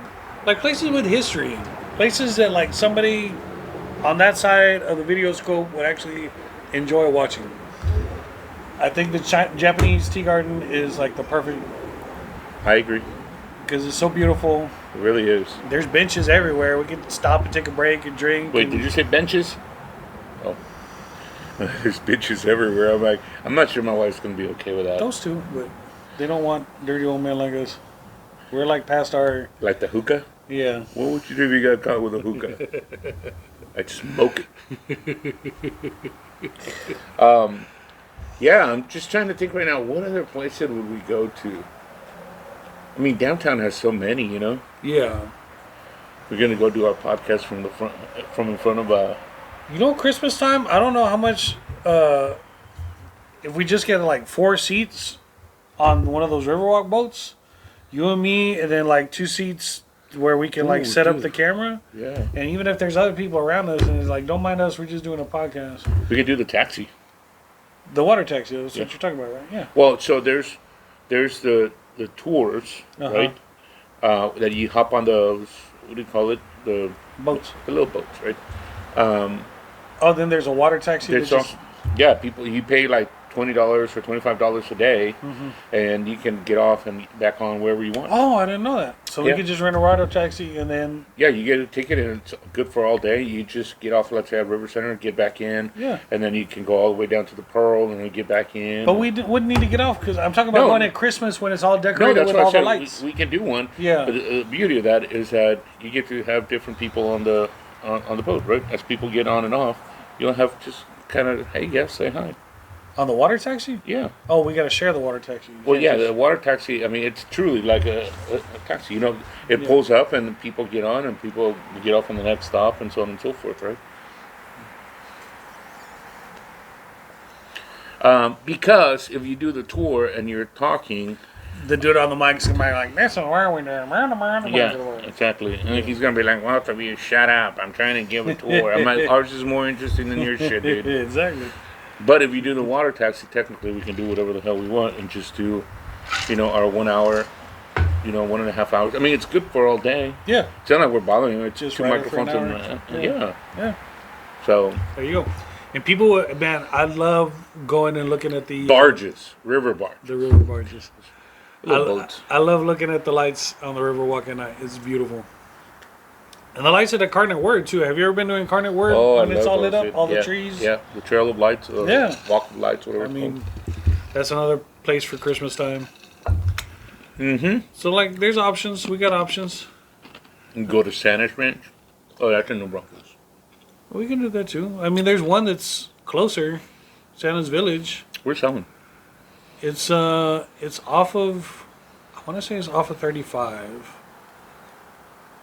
[SPEAKER 1] Like places with history, places that like somebody on that side of the video scope would actually enjoy watching. I think the Japanese tea garden is like the perfect
[SPEAKER 2] I agree.
[SPEAKER 1] because it's so beautiful.
[SPEAKER 2] It really is.
[SPEAKER 1] There's benches everywhere. We can stop and take a break and drink.
[SPEAKER 2] Wait,
[SPEAKER 1] and
[SPEAKER 2] did you say benches? Oh. There's benches everywhere. I'm like, I'm not sure my wife's going to be okay with that.
[SPEAKER 1] those two, but they don't want dirty old men like us. We're like past our
[SPEAKER 2] Like the hookah?
[SPEAKER 1] yeah.
[SPEAKER 2] What would you do if you got caught with a hookah? I'd smoke it. Yeah, I'm just trying to think right now. What other places would we go to? I mean, downtown has so many, you know.
[SPEAKER 1] Yeah.
[SPEAKER 2] We're gonna go do our podcast from the front, from in front of
[SPEAKER 1] You know, Christmas time, I don't know how much. If we just get like 4 seats on one of those Riverwalk boats, you and me, and then like 2 seats where we can like
[SPEAKER 2] Ooh,
[SPEAKER 1] set up
[SPEAKER 2] dude.
[SPEAKER 1] the camera.
[SPEAKER 2] Yeah.
[SPEAKER 1] And even if there's other people around us, and it's like, don't mind us, we're just doing a podcast.
[SPEAKER 2] We could do the taxi.
[SPEAKER 1] The water taxi, that's
[SPEAKER 2] Yeah.
[SPEAKER 1] what you're talking about, right? Yeah.
[SPEAKER 2] Well, so there's the tours,
[SPEAKER 1] Uh-huh.
[SPEAKER 2] right? That you hop on those. What do you call it? The
[SPEAKER 1] Boats.
[SPEAKER 2] little boats, right?
[SPEAKER 1] Oh, then there's a water taxi.
[SPEAKER 2] There's
[SPEAKER 1] that
[SPEAKER 2] also, yeah, people, you pay like $20 or $25 a day, and you can get off and back on wherever you want.
[SPEAKER 1] Oh, I didn't know that. So
[SPEAKER 2] Yeah.
[SPEAKER 1] we could just rent a water taxi and then
[SPEAKER 2] Yeah, you get a ticket and it's good for all day. You just get off, let's say, at River Center, get back in,
[SPEAKER 1] yeah.
[SPEAKER 2] and then you can go all the way down to the Pearl and then get back in.
[SPEAKER 1] But we wouldn't need to get off because I'm talking about
[SPEAKER 2] No.
[SPEAKER 1] going at Christmas when it's all
[SPEAKER 2] no,
[SPEAKER 1] decorated
[SPEAKER 2] that's
[SPEAKER 1] with
[SPEAKER 2] what I
[SPEAKER 1] all the
[SPEAKER 2] said.
[SPEAKER 1] lights.
[SPEAKER 2] We can do one.
[SPEAKER 1] Yeah.
[SPEAKER 2] But the beauty of that is that you get to have different people on the boat, right? As people get on and off, you'll have just kind of, hey, yes, say hi.
[SPEAKER 1] On the water taxi?
[SPEAKER 2] Yeah.
[SPEAKER 1] Oh, we got to share the water taxi. You
[SPEAKER 2] Well,
[SPEAKER 1] can't
[SPEAKER 2] yeah,
[SPEAKER 1] just-
[SPEAKER 2] the water taxi, I mean, it's truly like a taxi. You know, it
[SPEAKER 1] Yeah.
[SPEAKER 2] pulls up and people get on and people get off on the next stop and so on and so forth, right? Because if you do the tour and you're talking,
[SPEAKER 1] the dude on the mic's gonna be like, "This is where we do."
[SPEAKER 2] yeah, exactly. And he's going to be like, well, if you shut up, I'm trying to give a tour. I'm like, ours is more interesting than your shit, dude.
[SPEAKER 1] Exactly.
[SPEAKER 2] But if you do the water taxi, technically we can do whatever the hell we want and just do, you know, our 1 hour, you know, 1.5 hours. I mean, it's good for all day.
[SPEAKER 1] Yeah.
[SPEAKER 2] It's not like we're bothering you. It's
[SPEAKER 1] Just
[SPEAKER 2] two
[SPEAKER 1] ride it for an
[SPEAKER 2] microphones
[SPEAKER 1] hour.
[SPEAKER 2] and
[SPEAKER 1] Yeah.
[SPEAKER 2] yeah.
[SPEAKER 1] Yeah.
[SPEAKER 2] So
[SPEAKER 1] There you go. And people, man, I love going and looking at the
[SPEAKER 2] barges, river barge,
[SPEAKER 1] the river barges.
[SPEAKER 2] little boats.
[SPEAKER 1] I love looking at the lights on the river walk at night. It's beautiful. And the lights at Incarnate Word too. Have you ever been to Incarnate Word
[SPEAKER 2] Oh,
[SPEAKER 1] when
[SPEAKER 2] I
[SPEAKER 1] it's
[SPEAKER 2] love
[SPEAKER 1] all lit
[SPEAKER 2] those,
[SPEAKER 1] up,
[SPEAKER 2] dude.
[SPEAKER 1] all
[SPEAKER 2] Yeah,
[SPEAKER 1] the trees?
[SPEAKER 2] Yeah, the Trail of Lights.
[SPEAKER 1] Yeah.
[SPEAKER 2] Walk of Lights, whatever
[SPEAKER 1] I
[SPEAKER 2] it's
[SPEAKER 1] mean, that's another place for Christmas time.
[SPEAKER 2] called. Mm-hmm.
[SPEAKER 1] So like, there's options. We got options.
[SPEAKER 2] And go to Santa's Ranch. Oh, that's in New Braunfels.
[SPEAKER 1] We can do that too. I mean, there's one that's closer, Santa's Village.
[SPEAKER 2] Where's that one?
[SPEAKER 1] It's off of, I want to say it's off of 35.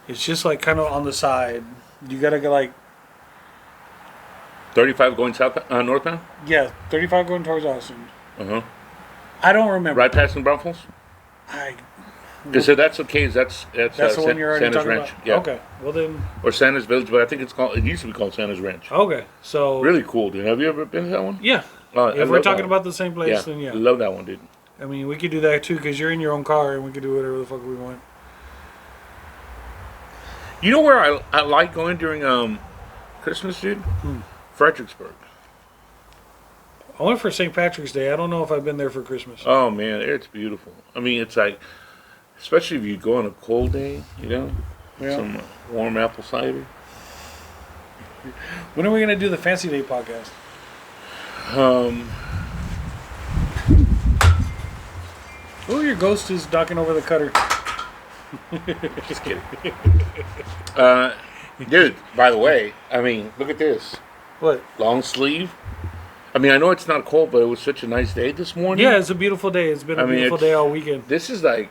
[SPEAKER 1] It's just like kind of on the side. You gotta go like
[SPEAKER 2] 35 going south, northbound?
[SPEAKER 1] 35 going towards Austin.
[SPEAKER 2] Uh-huh.
[SPEAKER 1] I don't remember.
[SPEAKER 2] Right past New Braunfels?
[SPEAKER 1] I,
[SPEAKER 2] Because that's okay. That's
[SPEAKER 1] that's the one you're already
[SPEAKER 2] Santa's
[SPEAKER 1] talking
[SPEAKER 2] Ranch.
[SPEAKER 1] about.
[SPEAKER 2] Yeah.
[SPEAKER 1] Okay. Well then.
[SPEAKER 2] Or Santa's Village, but I think it's called. It used to be called Santa's Ranch.
[SPEAKER 1] Okay. So.
[SPEAKER 2] Really cool, dude. Have you ever been to that one?
[SPEAKER 1] Yeah.
[SPEAKER 2] I
[SPEAKER 1] If
[SPEAKER 2] love
[SPEAKER 1] we're
[SPEAKER 2] that
[SPEAKER 1] talking
[SPEAKER 2] one.
[SPEAKER 1] about the same place,
[SPEAKER 2] Yeah,
[SPEAKER 1] then yeah.
[SPEAKER 2] love that one, dude.
[SPEAKER 1] I mean, we could do that too because you're in your own car and we could do whatever the fuck we want.
[SPEAKER 2] You know where I like going during Christmas, dude? Fredericksburg.
[SPEAKER 1] I went for St. Patrick's Day. I don't know if I've been there for Christmas.
[SPEAKER 2] Oh man, it's beautiful. I mean, it's like, especially if you go on a cold day, you know,
[SPEAKER 1] Yeah.
[SPEAKER 2] some warm apple cider.
[SPEAKER 1] When are we gonna do the Fancy Day podcast? Oh, your ghost is knocking over the cutter.
[SPEAKER 2] Just kidding. Dude, by the way, I mean, look at this
[SPEAKER 1] What?
[SPEAKER 2] long sleeve. I mean, I know it's not cold, but it was such a nice day this morning.
[SPEAKER 1] Yeah, it's a beautiful day. It's been a
[SPEAKER 2] I mean,
[SPEAKER 1] beautiful
[SPEAKER 2] it's-
[SPEAKER 1] day all weekend.
[SPEAKER 2] This is like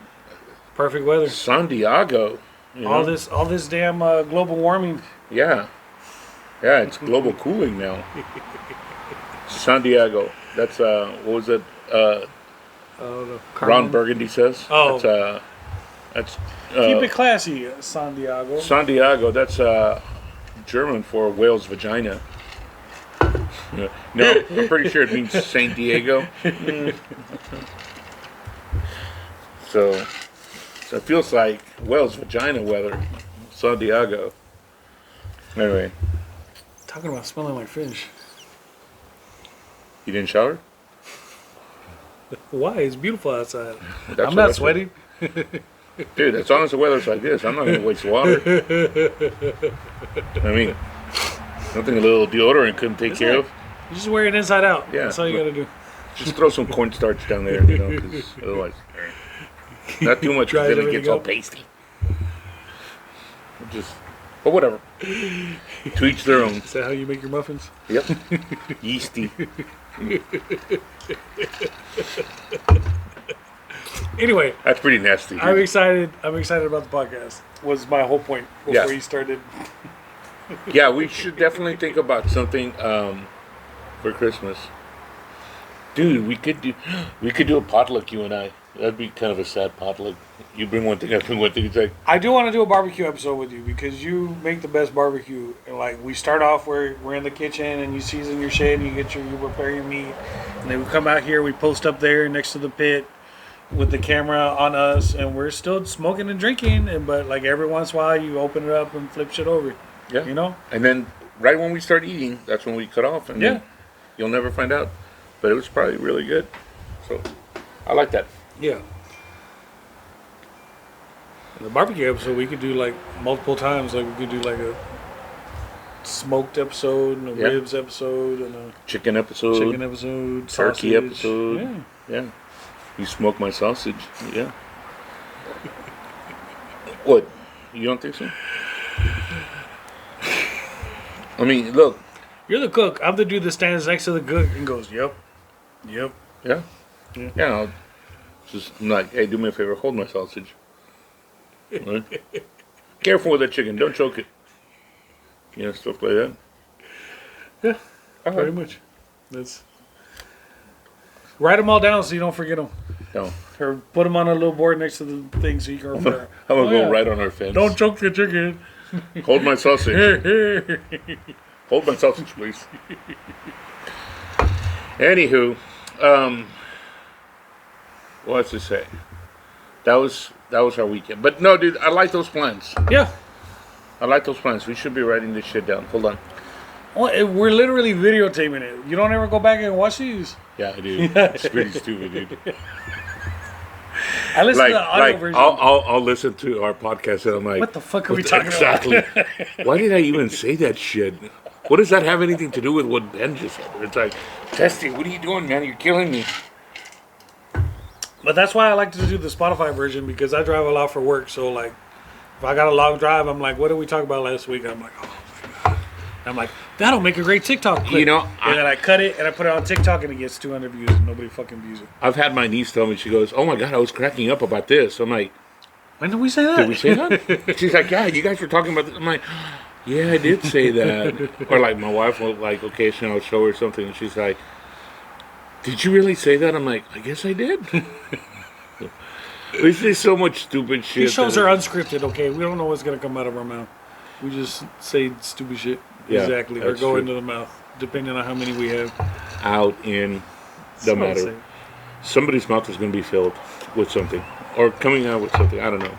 [SPEAKER 1] Perfect weather.
[SPEAKER 2] San Diego. You know?
[SPEAKER 1] All this damn global warming.
[SPEAKER 2] Yeah. Yeah, it's global cooling now. San Diego. That's what was it?
[SPEAKER 1] The
[SPEAKER 2] Ron
[SPEAKER 1] Carmen.
[SPEAKER 2] Burgundy says.
[SPEAKER 1] Oh.
[SPEAKER 2] That's
[SPEAKER 1] Keep it classy, San Diego.
[SPEAKER 2] San Diego. That's German for whale's vagina. Yeah. No, I'm pretty sure it means Saint Diego. So It feels like whale's vagina weather. San Diego. Anyway,
[SPEAKER 1] Talking about smelling like fish.
[SPEAKER 2] you didn't shower?
[SPEAKER 1] Why? It's beautiful outside.
[SPEAKER 2] That's
[SPEAKER 1] I'm
[SPEAKER 2] what
[SPEAKER 1] not
[SPEAKER 2] I said.
[SPEAKER 1] sweating.
[SPEAKER 2] Dude, as long as the weather's like this, I'm not going to waste water. I mean, nothing a little deodorant couldn't take care of.
[SPEAKER 1] You just wear it inside out.
[SPEAKER 2] Yeah.
[SPEAKER 1] That's all you gotta do.
[SPEAKER 2] Just throw some cornstarch down there, 'cause otherwise, not too much, 'cause
[SPEAKER 1] Dries
[SPEAKER 2] then it
[SPEAKER 1] everything
[SPEAKER 2] gets all
[SPEAKER 1] up.
[SPEAKER 2] pasty. But whatever. To each their own.
[SPEAKER 1] Is that how you make your muffins?
[SPEAKER 2] Yep. Yeasty.
[SPEAKER 1] Anyway,
[SPEAKER 2] That's pretty nasty.
[SPEAKER 1] I'm
[SPEAKER 2] Dude.
[SPEAKER 1] excited. I'm excited about the podcast. Was my whole point before
[SPEAKER 2] Yeah.
[SPEAKER 1] you started.
[SPEAKER 2] Yeah, we should definitely think about something for Christmas. Dude, we could do a potluck, you and I. That'd be kind of a sad potluck. You bring one thing, I bring one thing. It's like,
[SPEAKER 1] I do want to do a barbecue episode with you because you make the best barbecue. And like we start off where we're in the kitchen and you season your shit and you prepare your meat, and then we come out here, we post up there next to the pit with the camera on us, and we're still smoking and drinking. But like every once in a while, you open it up and flip shit over.
[SPEAKER 2] yeah.
[SPEAKER 1] You know?
[SPEAKER 2] And then right when we start eating, that's when we cut off, and
[SPEAKER 1] Yeah.
[SPEAKER 2] then you'll never find out. But it was probably really good. So I like that.
[SPEAKER 1] Yeah. The barbecue episode we could do like multiple times. Like we could do like a smoked episode and a
[SPEAKER 2] Yeah.
[SPEAKER 1] ribs episode and a
[SPEAKER 2] Chicken episode,
[SPEAKER 1] chicken episode,
[SPEAKER 2] turkey
[SPEAKER 1] sausage.
[SPEAKER 2] episode.
[SPEAKER 1] Yeah.
[SPEAKER 2] Yeah. You smoke my sausage. Yeah. What? You don't think so? I mean, look.
[SPEAKER 1] You're the cook. I'm the dude that stands next to the cook and goes, "Yep, yep."
[SPEAKER 2] Yeah.
[SPEAKER 1] Yeah.
[SPEAKER 2] Yeah. I'm like, hey, do me a favor, hold my sausage. Right? Careful with that chicken, don't choke it. You know, stuff like that.
[SPEAKER 1] Yeah,
[SPEAKER 2] All
[SPEAKER 1] pretty
[SPEAKER 2] right.
[SPEAKER 1] much. That's write them all down so you don't forget them,
[SPEAKER 2] No,
[SPEAKER 1] or put them on a little board next to the thing so you can refer.
[SPEAKER 2] I'm gonna
[SPEAKER 1] Oh,
[SPEAKER 2] go
[SPEAKER 1] yeah.
[SPEAKER 2] right on our fence.
[SPEAKER 1] Don't choke the chicken.
[SPEAKER 2] Hold my sausage. Hold my sausage, please. Anywho, what's to say? That was our weekend. But no, dude, I like those plans.
[SPEAKER 1] Yeah.
[SPEAKER 2] I like those plans. We should be writing this shit down. Hold on.
[SPEAKER 1] Well, we're literally videotaping it. You don't ever go back and watch these.
[SPEAKER 2] Yeah, I do. It's pretty stupid, dude.
[SPEAKER 1] I listen
[SPEAKER 2] Like,
[SPEAKER 1] to the audio version.
[SPEAKER 2] I'll listen to our podcast and I'm like,
[SPEAKER 1] What the fuck are we
[SPEAKER 2] what
[SPEAKER 1] talking
[SPEAKER 2] exactly?
[SPEAKER 1] about?
[SPEAKER 2] Why did I even say that shit? What does that have anything to do with what Ben just said? It's like, Testy, what are you doing, man? You're killing me.
[SPEAKER 1] But that's why I like to do the Spotify version because I drive a lot for work. So like, if I got a long drive, I'm like, what did we talk about last week? I'm like, oh my god. I'm like, that'll make a great TikTok clip.
[SPEAKER 2] You know,
[SPEAKER 1] and then I cut it and I put it on TikTok and it gets 200 views and nobody fucking views it.
[SPEAKER 2] I've had my niece tell me, she goes, oh my God, I was cracking up about this. I'm like,
[SPEAKER 1] When did we say that?
[SPEAKER 2] did we say that? She's like, yeah, you guys were talking about this. I'm like, yeah, I did say that. Or like my wife will like occasionally I'll show her something and she's like, did you really say that? I'm like, I guess I did. We say so much stupid shit.
[SPEAKER 1] These shows
[SPEAKER 2] that-
[SPEAKER 1] are unscripted, okay? We don't know what's going to come out of our mouth. We just say stupid shit.
[SPEAKER 2] Yeah,
[SPEAKER 1] exactly. Or
[SPEAKER 2] that's
[SPEAKER 1] go
[SPEAKER 2] true.
[SPEAKER 1] into the mouth, depending on how many we have.
[SPEAKER 2] out in,
[SPEAKER 1] That's
[SPEAKER 2] doesn't
[SPEAKER 1] what I'm
[SPEAKER 2] matter.
[SPEAKER 1] saying.
[SPEAKER 2] Somebody's mouth is going to be filled with something. Or coming out with something. I don't know.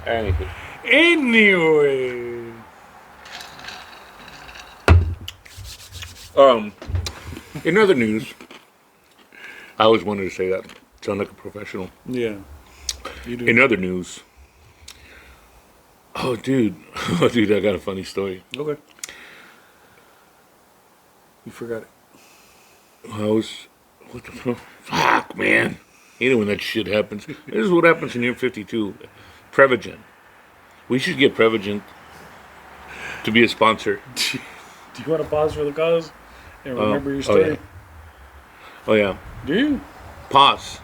[SPEAKER 2] Anyway.
[SPEAKER 1] Anyway.
[SPEAKER 2] In other news, I always wanted to say that. Sound like a professional.
[SPEAKER 1] Yeah. You do.
[SPEAKER 2] In other news, oh dude, I got a funny story.
[SPEAKER 1] Okay. You forgot it.
[SPEAKER 2] What the fuck? Fuck, man. You know when that shit happens. This is what happens in year 52. Prevagen. We should get Prevagen to be a sponsor.
[SPEAKER 1] Do you want to pause for the cause and remember your story?
[SPEAKER 2] yeah. Oh yeah.
[SPEAKER 1] Do you?
[SPEAKER 2] Pause.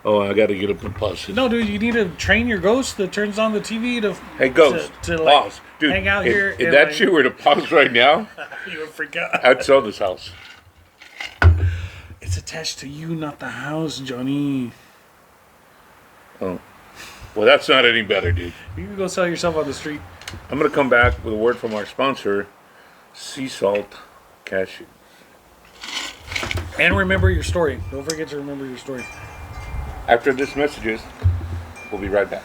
[SPEAKER 2] Oh, I got to get up and pause.
[SPEAKER 1] No, dude. You need to train your ghost that turns on the TV to.
[SPEAKER 2] Hey, Ghost,
[SPEAKER 1] to like,
[SPEAKER 2] pause. Dude,
[SPEAKER 1] hang out
[SPEAKER 2] if,
[SPEAKER 1] here.
[SPEAKER 2] if
[SPEAKER 1] and,
[SPEAKER 2] that
[SPEAKER 1] like,
[SPEAKER 2] shit were to pause right now,
[SPEAKER 1] you would freak out.
[SPEAKER 2] I'd sell this house.
[SPEAKER 1] It's attached to you, not the house, Johnny.
[SPEAKER 2] Oh. Well, that's not any better, dude.
[SPEAKER 1] You can go sell yourself on the street.
[SPEAKER 2] I'm going to come back with a word from our sponsor, Sea Salt Cashew.
[SPEAKER 1] And remember your story. Don't forget to remember your story.
[SPEAKER 2] After this messages, we'll be right back.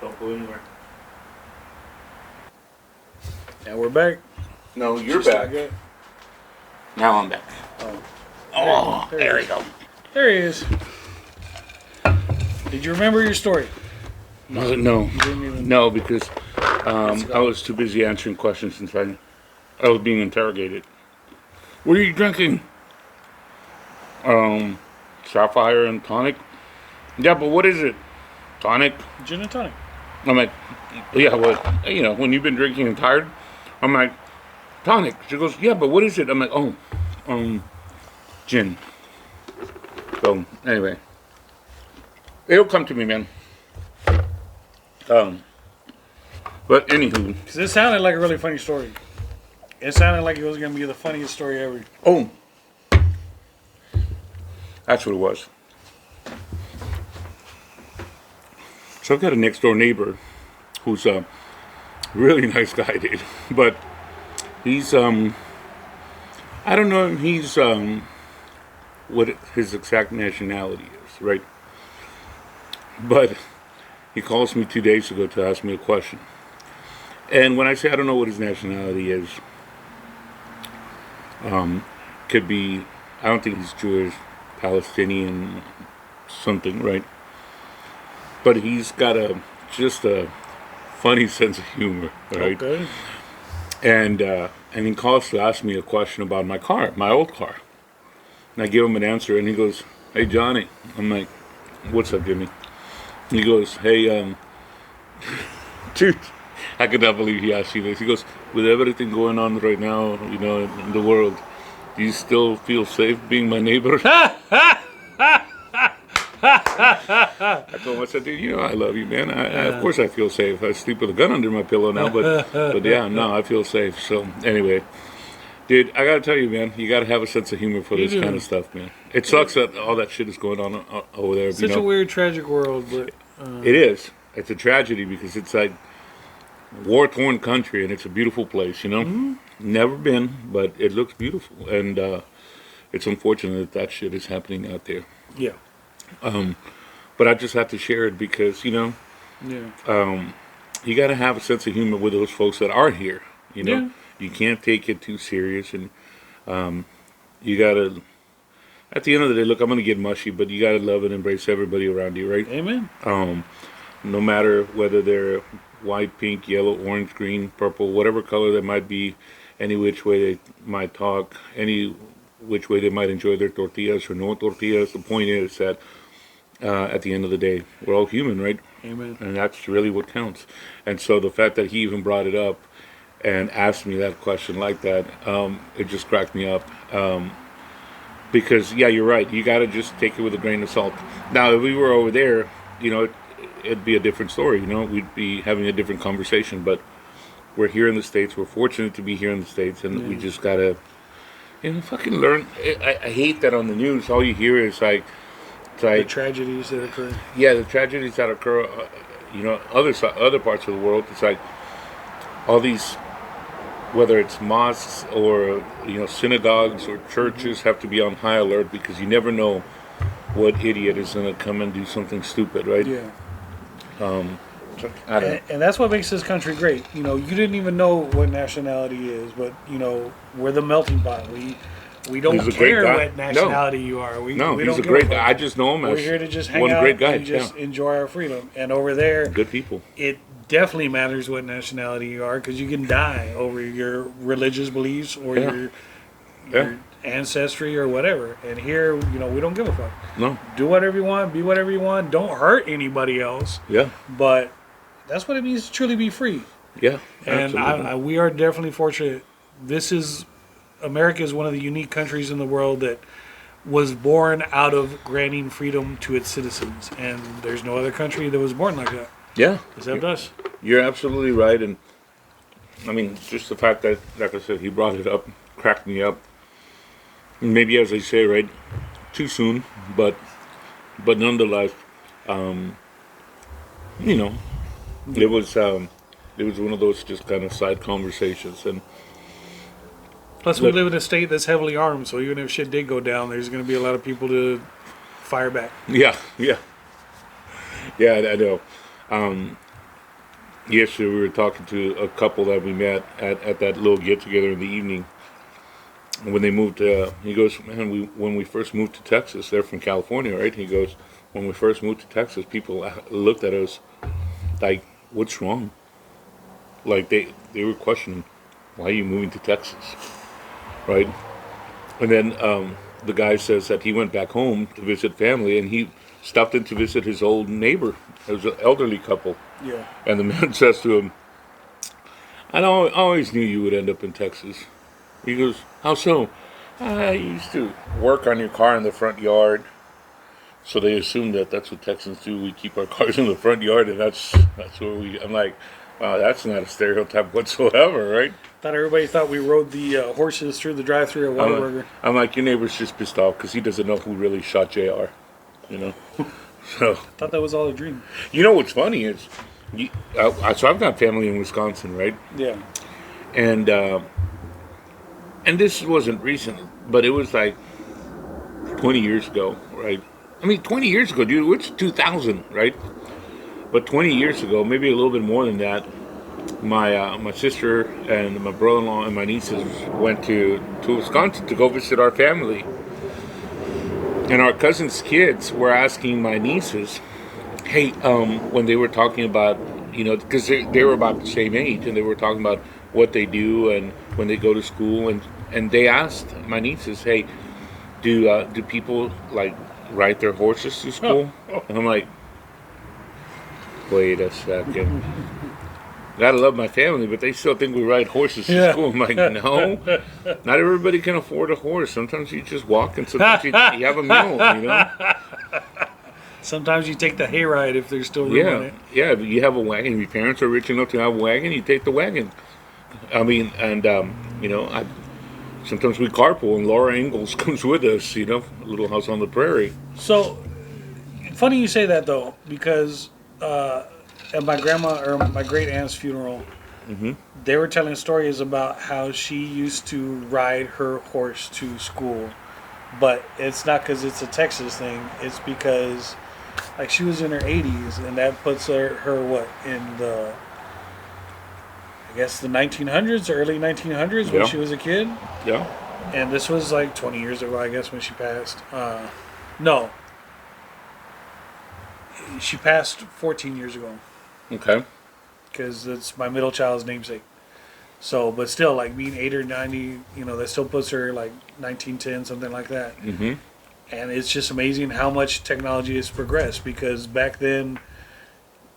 [SPEAKER 2] Don't go anywhere.
[SPEAKER 1] And we're back.
[SPEAKER 2] No, you're
[SPEAKER 1] Just
[SPEAKER 2] back.
[SPEAKER 1] like that.
[SPEAKER 2] Now I'm back.
[SPEAKER 1] Oh,
[SPEAKER 2] Oh,
[SPEAKER 1] There
[SPEAKER 2] there
[SPEAKER 1] he
[SPEAKER 2] we go.
[SPEAKER 1] there he is. Did you remember your story?
[SPEAKER 2] No,
[SPEAKER 1] You didn't even.
[SPEAKER 2] no, because I was too busy answering questions since I was being interrogated. What are you drinking? Sapphire and tonic. Yeah, but what is it? Tonic.
[SPEAKER 1] Gin and tonic.
[SPEAKER 2] I'm like, yeah, well, you know, when you've been drinking and tired, I'm like, tonic. She goes, yeah, but what is it? I'm like, oh, gin. So anyway, it'll come to me, man. But anywho,
[SPEAKER 1] Because it sounded like a really funny story. It sounded like it was going to be the funniest story ever.
[SPEAKER 2] oh, that's what it was. So I've got a next door neighbor who's a really nice guy, dude. But he's I don't know if he's what his exact nationality is, right? But he calls me 2 days ago to ask me a question. And when I say I don't know what his nationality is, could be, I don't think he's Jewish, Palestinian, something, right? But he's got just a funny sense of humor, right?
[SPEAKER 1] Okay.
[SPEAKER 2] And he calls to ask me a question about my car, my old car. And I give him an answer, and he goes, "Hey, Johnny." I'm like, "What's up, Jimmy?" He goes, "Hey, dude, I could not believe he asked you this." He goes, "With everything going on right now, you know, in the world, do you still feel safe being my neighbor?" I told him, I said, "Dude, you know I love you, man. Of course I feel safe. I sleep with a gun under my pillow now, but yeah, no, I feel safe." So anyway, dude, I gotta tell you, man, you gotta have a sense of humor for
[SPEAKER 1] You
[SPEAKER 2] this
[SPEAKER 1] do.
[SPEAKER 2] kind of stuff, man. It sucks that all that shit is going on over there.
[SPEAKER 1] Such a weird, tragic world, but
[SPEAKER 2] It is. It's a tragedy because it's like war-torn country, and it's a beautiful place. You know, never been, but it looks beautiful, and it's unfortunate that shit is happening out there.
[SPEAKER 1] yeah,
[SPEAKER 2] But I just have to share it because
[SPEAKER 1] yeah,
[SPEAKER 2] you got to have a sense of humor with those folks that are here. You know,
[SPEAKER 1] Yeah.
[SPEAKER 2] you can't take it too serious, and you got to. At the end of the day, look, I'm gonna get mushy, but you got to love and embrace everybody around you, right?
[SPEAKER 1] amen.
[SPEAKER 2] No matter whether they're white, pink, yellow, orange, green, purple, whatever color they might be, any which way they might talk, any which way they might enjoy their tortillas or no tortillas. The point is that at the end of the day, we're all human, right?
[SPEAKER 1] Amen.
[SPEAKER 2] And that's really what counts. And so the fact that he even brought it up and asked me that question like that, it just cracked me up. Because, yeah, you're right. You got to just take it with a grain of salt. Now, if we were over there, you know, it'd be a different story. You know, we'd be having a different conversation. But we're here in the States. We're fortunate to be here in the States. And we just got to, you know, fucking learn. I hate that on the news. All you hear is like, it's
[SPEAKER 1] The
[SPEAKER 2] like,
[SPEAKER 1] tragedies that occur.
[SPEAKER 2] yeah, the tragedies that occur, you know, other parts of the world. It's like all these, whether it's mosques or you know synagogues or churches, have to be on high alert because you never know what idiot is going to come and do something stupid, right?
[SPEAKER 1] Yeah.
[SPEAKER 2] I don't know.
[SPEAKER 1] And that's what makes this country great. You know, you didn't even know what nationality is, but you know, we're the melting pot. We don't
[SPEAKER 2] He's a great
[SPEAKER 1] care
[SPEAKER 2] guy.
[SPEAKER 1] what nationality you are. We
[SPEAKER 2] No,
[SPEAKER 1] we
[SPEAKER 2] he's
[SPEAKER 1] don't
[SPEAKER 2] a
[SPEAKER 1] give
[SPEAKER 2] great
[SPEAKER 1] fuck.
[SPEAKER 2] guy. I just know him
[SPEAKER 1] We're
[SPEAKER 2] as
[SPEAKER 1] here to just hang
[SPEAKER 2] one
[SPEAKER 1] out
[SPEAKER 2] great guy.
[SPEAKER 1] and just
[SPEAKER 2] Yeah,
[SPEAKER 1] enjoy our freedom. And over there,
[SPEAKER 2] good people.
[SPEAKER 1] it definitely matters what nationality you are because you can die over your religious beliefs or
[SPEAKER 2] Yeah.
[SPEAKER 1] your
[SPEAKER 2] Yeah.
[SPEAKER 1] ancestry or whatever. And here, you know, we don't give a fuck.
[SPEAKER 2] No,
[SPEAKER 1] Do whatever you want, be whatever you want. Don't hurt anybody else.
[SPEAKER 2] yeah,
[SPEAKER 1] But that's what it means to truly be free.
[SPEAKER 2] yeah.
[SPEAKER 1] And
[SPEAKER 2] Absolutely.
[SPEAKER 1] we are definitely fortunate. America is one of the unique countries in the world that was born out of granting freedom to its citizens. And there's no other country that was born like that
[SPEAKER 2] Yeah,
[SPEAKER 1] except us.
[SPEAKER 2] you're absolutely right. And I mean, just the fact that, like I said, he brought it up, cracked me up. And maybe, as they say, right, too soon, but nonetheless, you know, it was It was one of those just kind of side conversations, and
[SPEAKER 1] Plus, we
[SPEAKER 2] Look-
[SPEAKER 1] live in a state that's heavily armed, so even if shit did go down, there's going to be a lot of people to fire back.
[SPEAKER 2] yeah, I know. Yesterday we were talking to a couple that we met at that little get together in the evening. When they moved, he goes, man, when we first moved to Texas, they're from California, right? He goes, when we first moved to Texas, people looked at us like, what's wrong? Like they were questioning, why are you moving to Texas, right? And then the guy says that he went back home to visit family, and he stopped in to visit his old neighbor. It was an elderly couple.
[SPEAKER 1] Yeah.
[SPEAKER 2] And the man says to him, I always knew you would end up in Texas. He goes, how so? I used to work on your car in the front yard. So they assume that that's what Texans do. We keep our cars in the front yard, and that's where we. I'm like, wow, that's not a stereotype whatsoever, right?
[SPEAKER 1] Thought everybody thought we rode the horses through the drive-thru at Whataburger.
[SPEAKER 2] I'm like, your neighbor's just pissed off because he doesn't know who really shot JR. You know? So,
[SPEAKER 1] Thought that was all a dream.
[SPEAKER 2] you know what's funny is, so I've got family in Wisconsin, right?
[SPEAKER 1] Yeah.
[SPEAKER 2] And this wasn't recent, but it was like 20 years ago, right? I mean, 20 years ago, dude, it's 2000, right? But 20 years ago, maybe a little bit more than that, my sister and my brother-in-law and my nieces went to Wisconsin to go visit our family. And our cousin's kids were asking my nieces, hey, when they were talking about, because they were about the same age, and they were talking about what they do and when they go to school, and they asked my nieces, hey, do people like ride their horses to school? And I'm like, wait a second. Gotta love my family, but they still think we ride horses to school. I'm like, no, not everybody can afford a horse. Sometimes you just walk, and sometimes you have a meal.
[SPEAKER 1] Sometimes you take the hayride if there's still room on it.
[SPEAKER 2] Yeah. If you have a wagon, if your parents are rich enough to have a wagon, you take the wagon. I mean, and sometimes we carpool, and Laura Ingalls comes with us. Little House on the Prairie.
[SPEAKER 1] So, funny you say that though, because at my grandma or my great aunt's funeral, they were telling stories about how she used to ride her horse to school, but it's not because it's a Texas thing. It's because like she was in her 80s, and that puts her what in the I guess the 1900s, early 1900s when
[SPEAKER 2] Yeah.
[SPEAKER 1] she was a kid.
[SPEAKER 2] Yeah.
[SPEAKER 1] And this was like 20 years ago, I guess, when she passed. No. She passed 14 years ago
[SPEAKER 2] Okay.
[SPEAKER 1] because it's my middle child's namesake. So, but still, like being 8 or 90, that still puts her like 1910, something like that.
[SPEAKER 2] Mm-hmm.
[SPEAKER 1] And it's just amazing how much technology has progressed, because back then,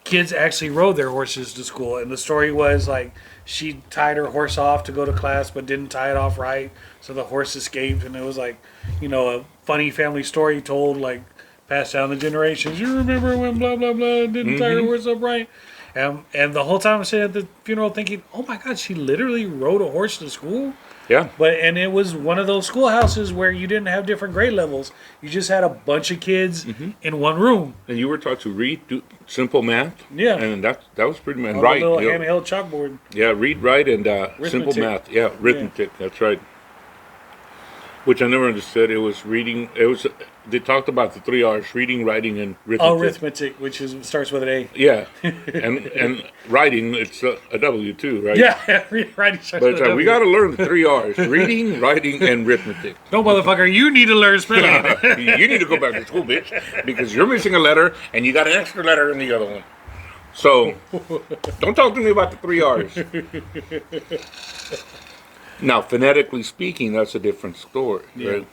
[SPEAKER 1] kids actually rode their horses to school. And the story was like she tied her horse off to go to class but didn't tie it off right, so the horse escaped. And it was like, a funny family story told, like passed down the generations. You remember when blah blah blah didn't tie her horse up right? And the whole time I'm sitting at the funeral thinking, oh my God, she literally rode a horse to school.
[SPEAKER 2] Yeah.
[SPEAKER 1] And it was one of those schoolhouses where you didn't have different grade levels. You just had a bunch of kids in one room.
[SPEAKER 2] And you were taught to read, do simple math.
[SPEAKER 1] Yeah.
[SPEAKER 2] And that was pretty much
[SPEAKER 1] On
[SPEAKER 2] right.
[SPEAKER 1] a little
[SPEAKER 2] Yeah.
[SPEAKER 1] handheld chalkboard.
[SPEAKER 2] Yeah, read, write, and simple
[SPEAKER 1] Arithmetic.
[SPEAKER 2] math. Yeah, arithmetic. That's right. Which I never understood. It was reading. They talked about the 3 R's: reading, writing, and arithmetic.
[SPEAKER 1] Arithmetic, which starts with an A.
[SPEAKER 2] Yeah, and writing, it's a W too, right?
[SPEAKER 1] Yeah, writing starts
[SPEAKER 2] But
[SPEAKER 1] with
[SPEAKER 2] it's
[SPEAKER 1] a
[SPEAKER 2] like,
[SPEAKER 1] W.
[SPEAKER 2] we got to learn the 3 R's: reading, writing, and arithmetic.
[SPEAKER 1] No, motherfucker, you need to learn spelling.
[SPEAKER 2] You need to go back to school, bitch, because you're missing a letter, and you got an extra letter in the other one. So, don't talk to me about the 3 R's. Now, phonetically speaking, that's a different story, right?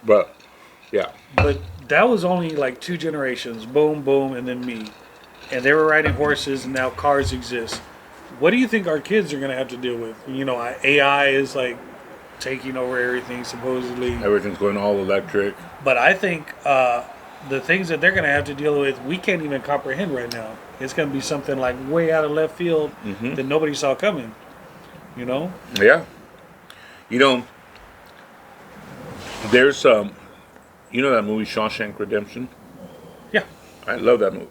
[SPEAKER 2] But, yeah.
[SPEAKER 1] But that was only like 2 generations. Boom, boom, and then me. And they were riding horses, and now cars exist. What do you think our kids are going to have to deal with? AI is like taking over everything, supposedly.
[SPEAKER 2] Everything's going all electric.
[SPEAKER 1] But I think the things that they're going to have to deal with, we can't even comprehend right now. It's going to be something like way out of left field that nobody saw coming.
[SPEAKER 2] Yeah. There's that movie Shawshank Redemption?
[SPEAKER 1] Yeah.
[SPEAKER 2] I love that movie.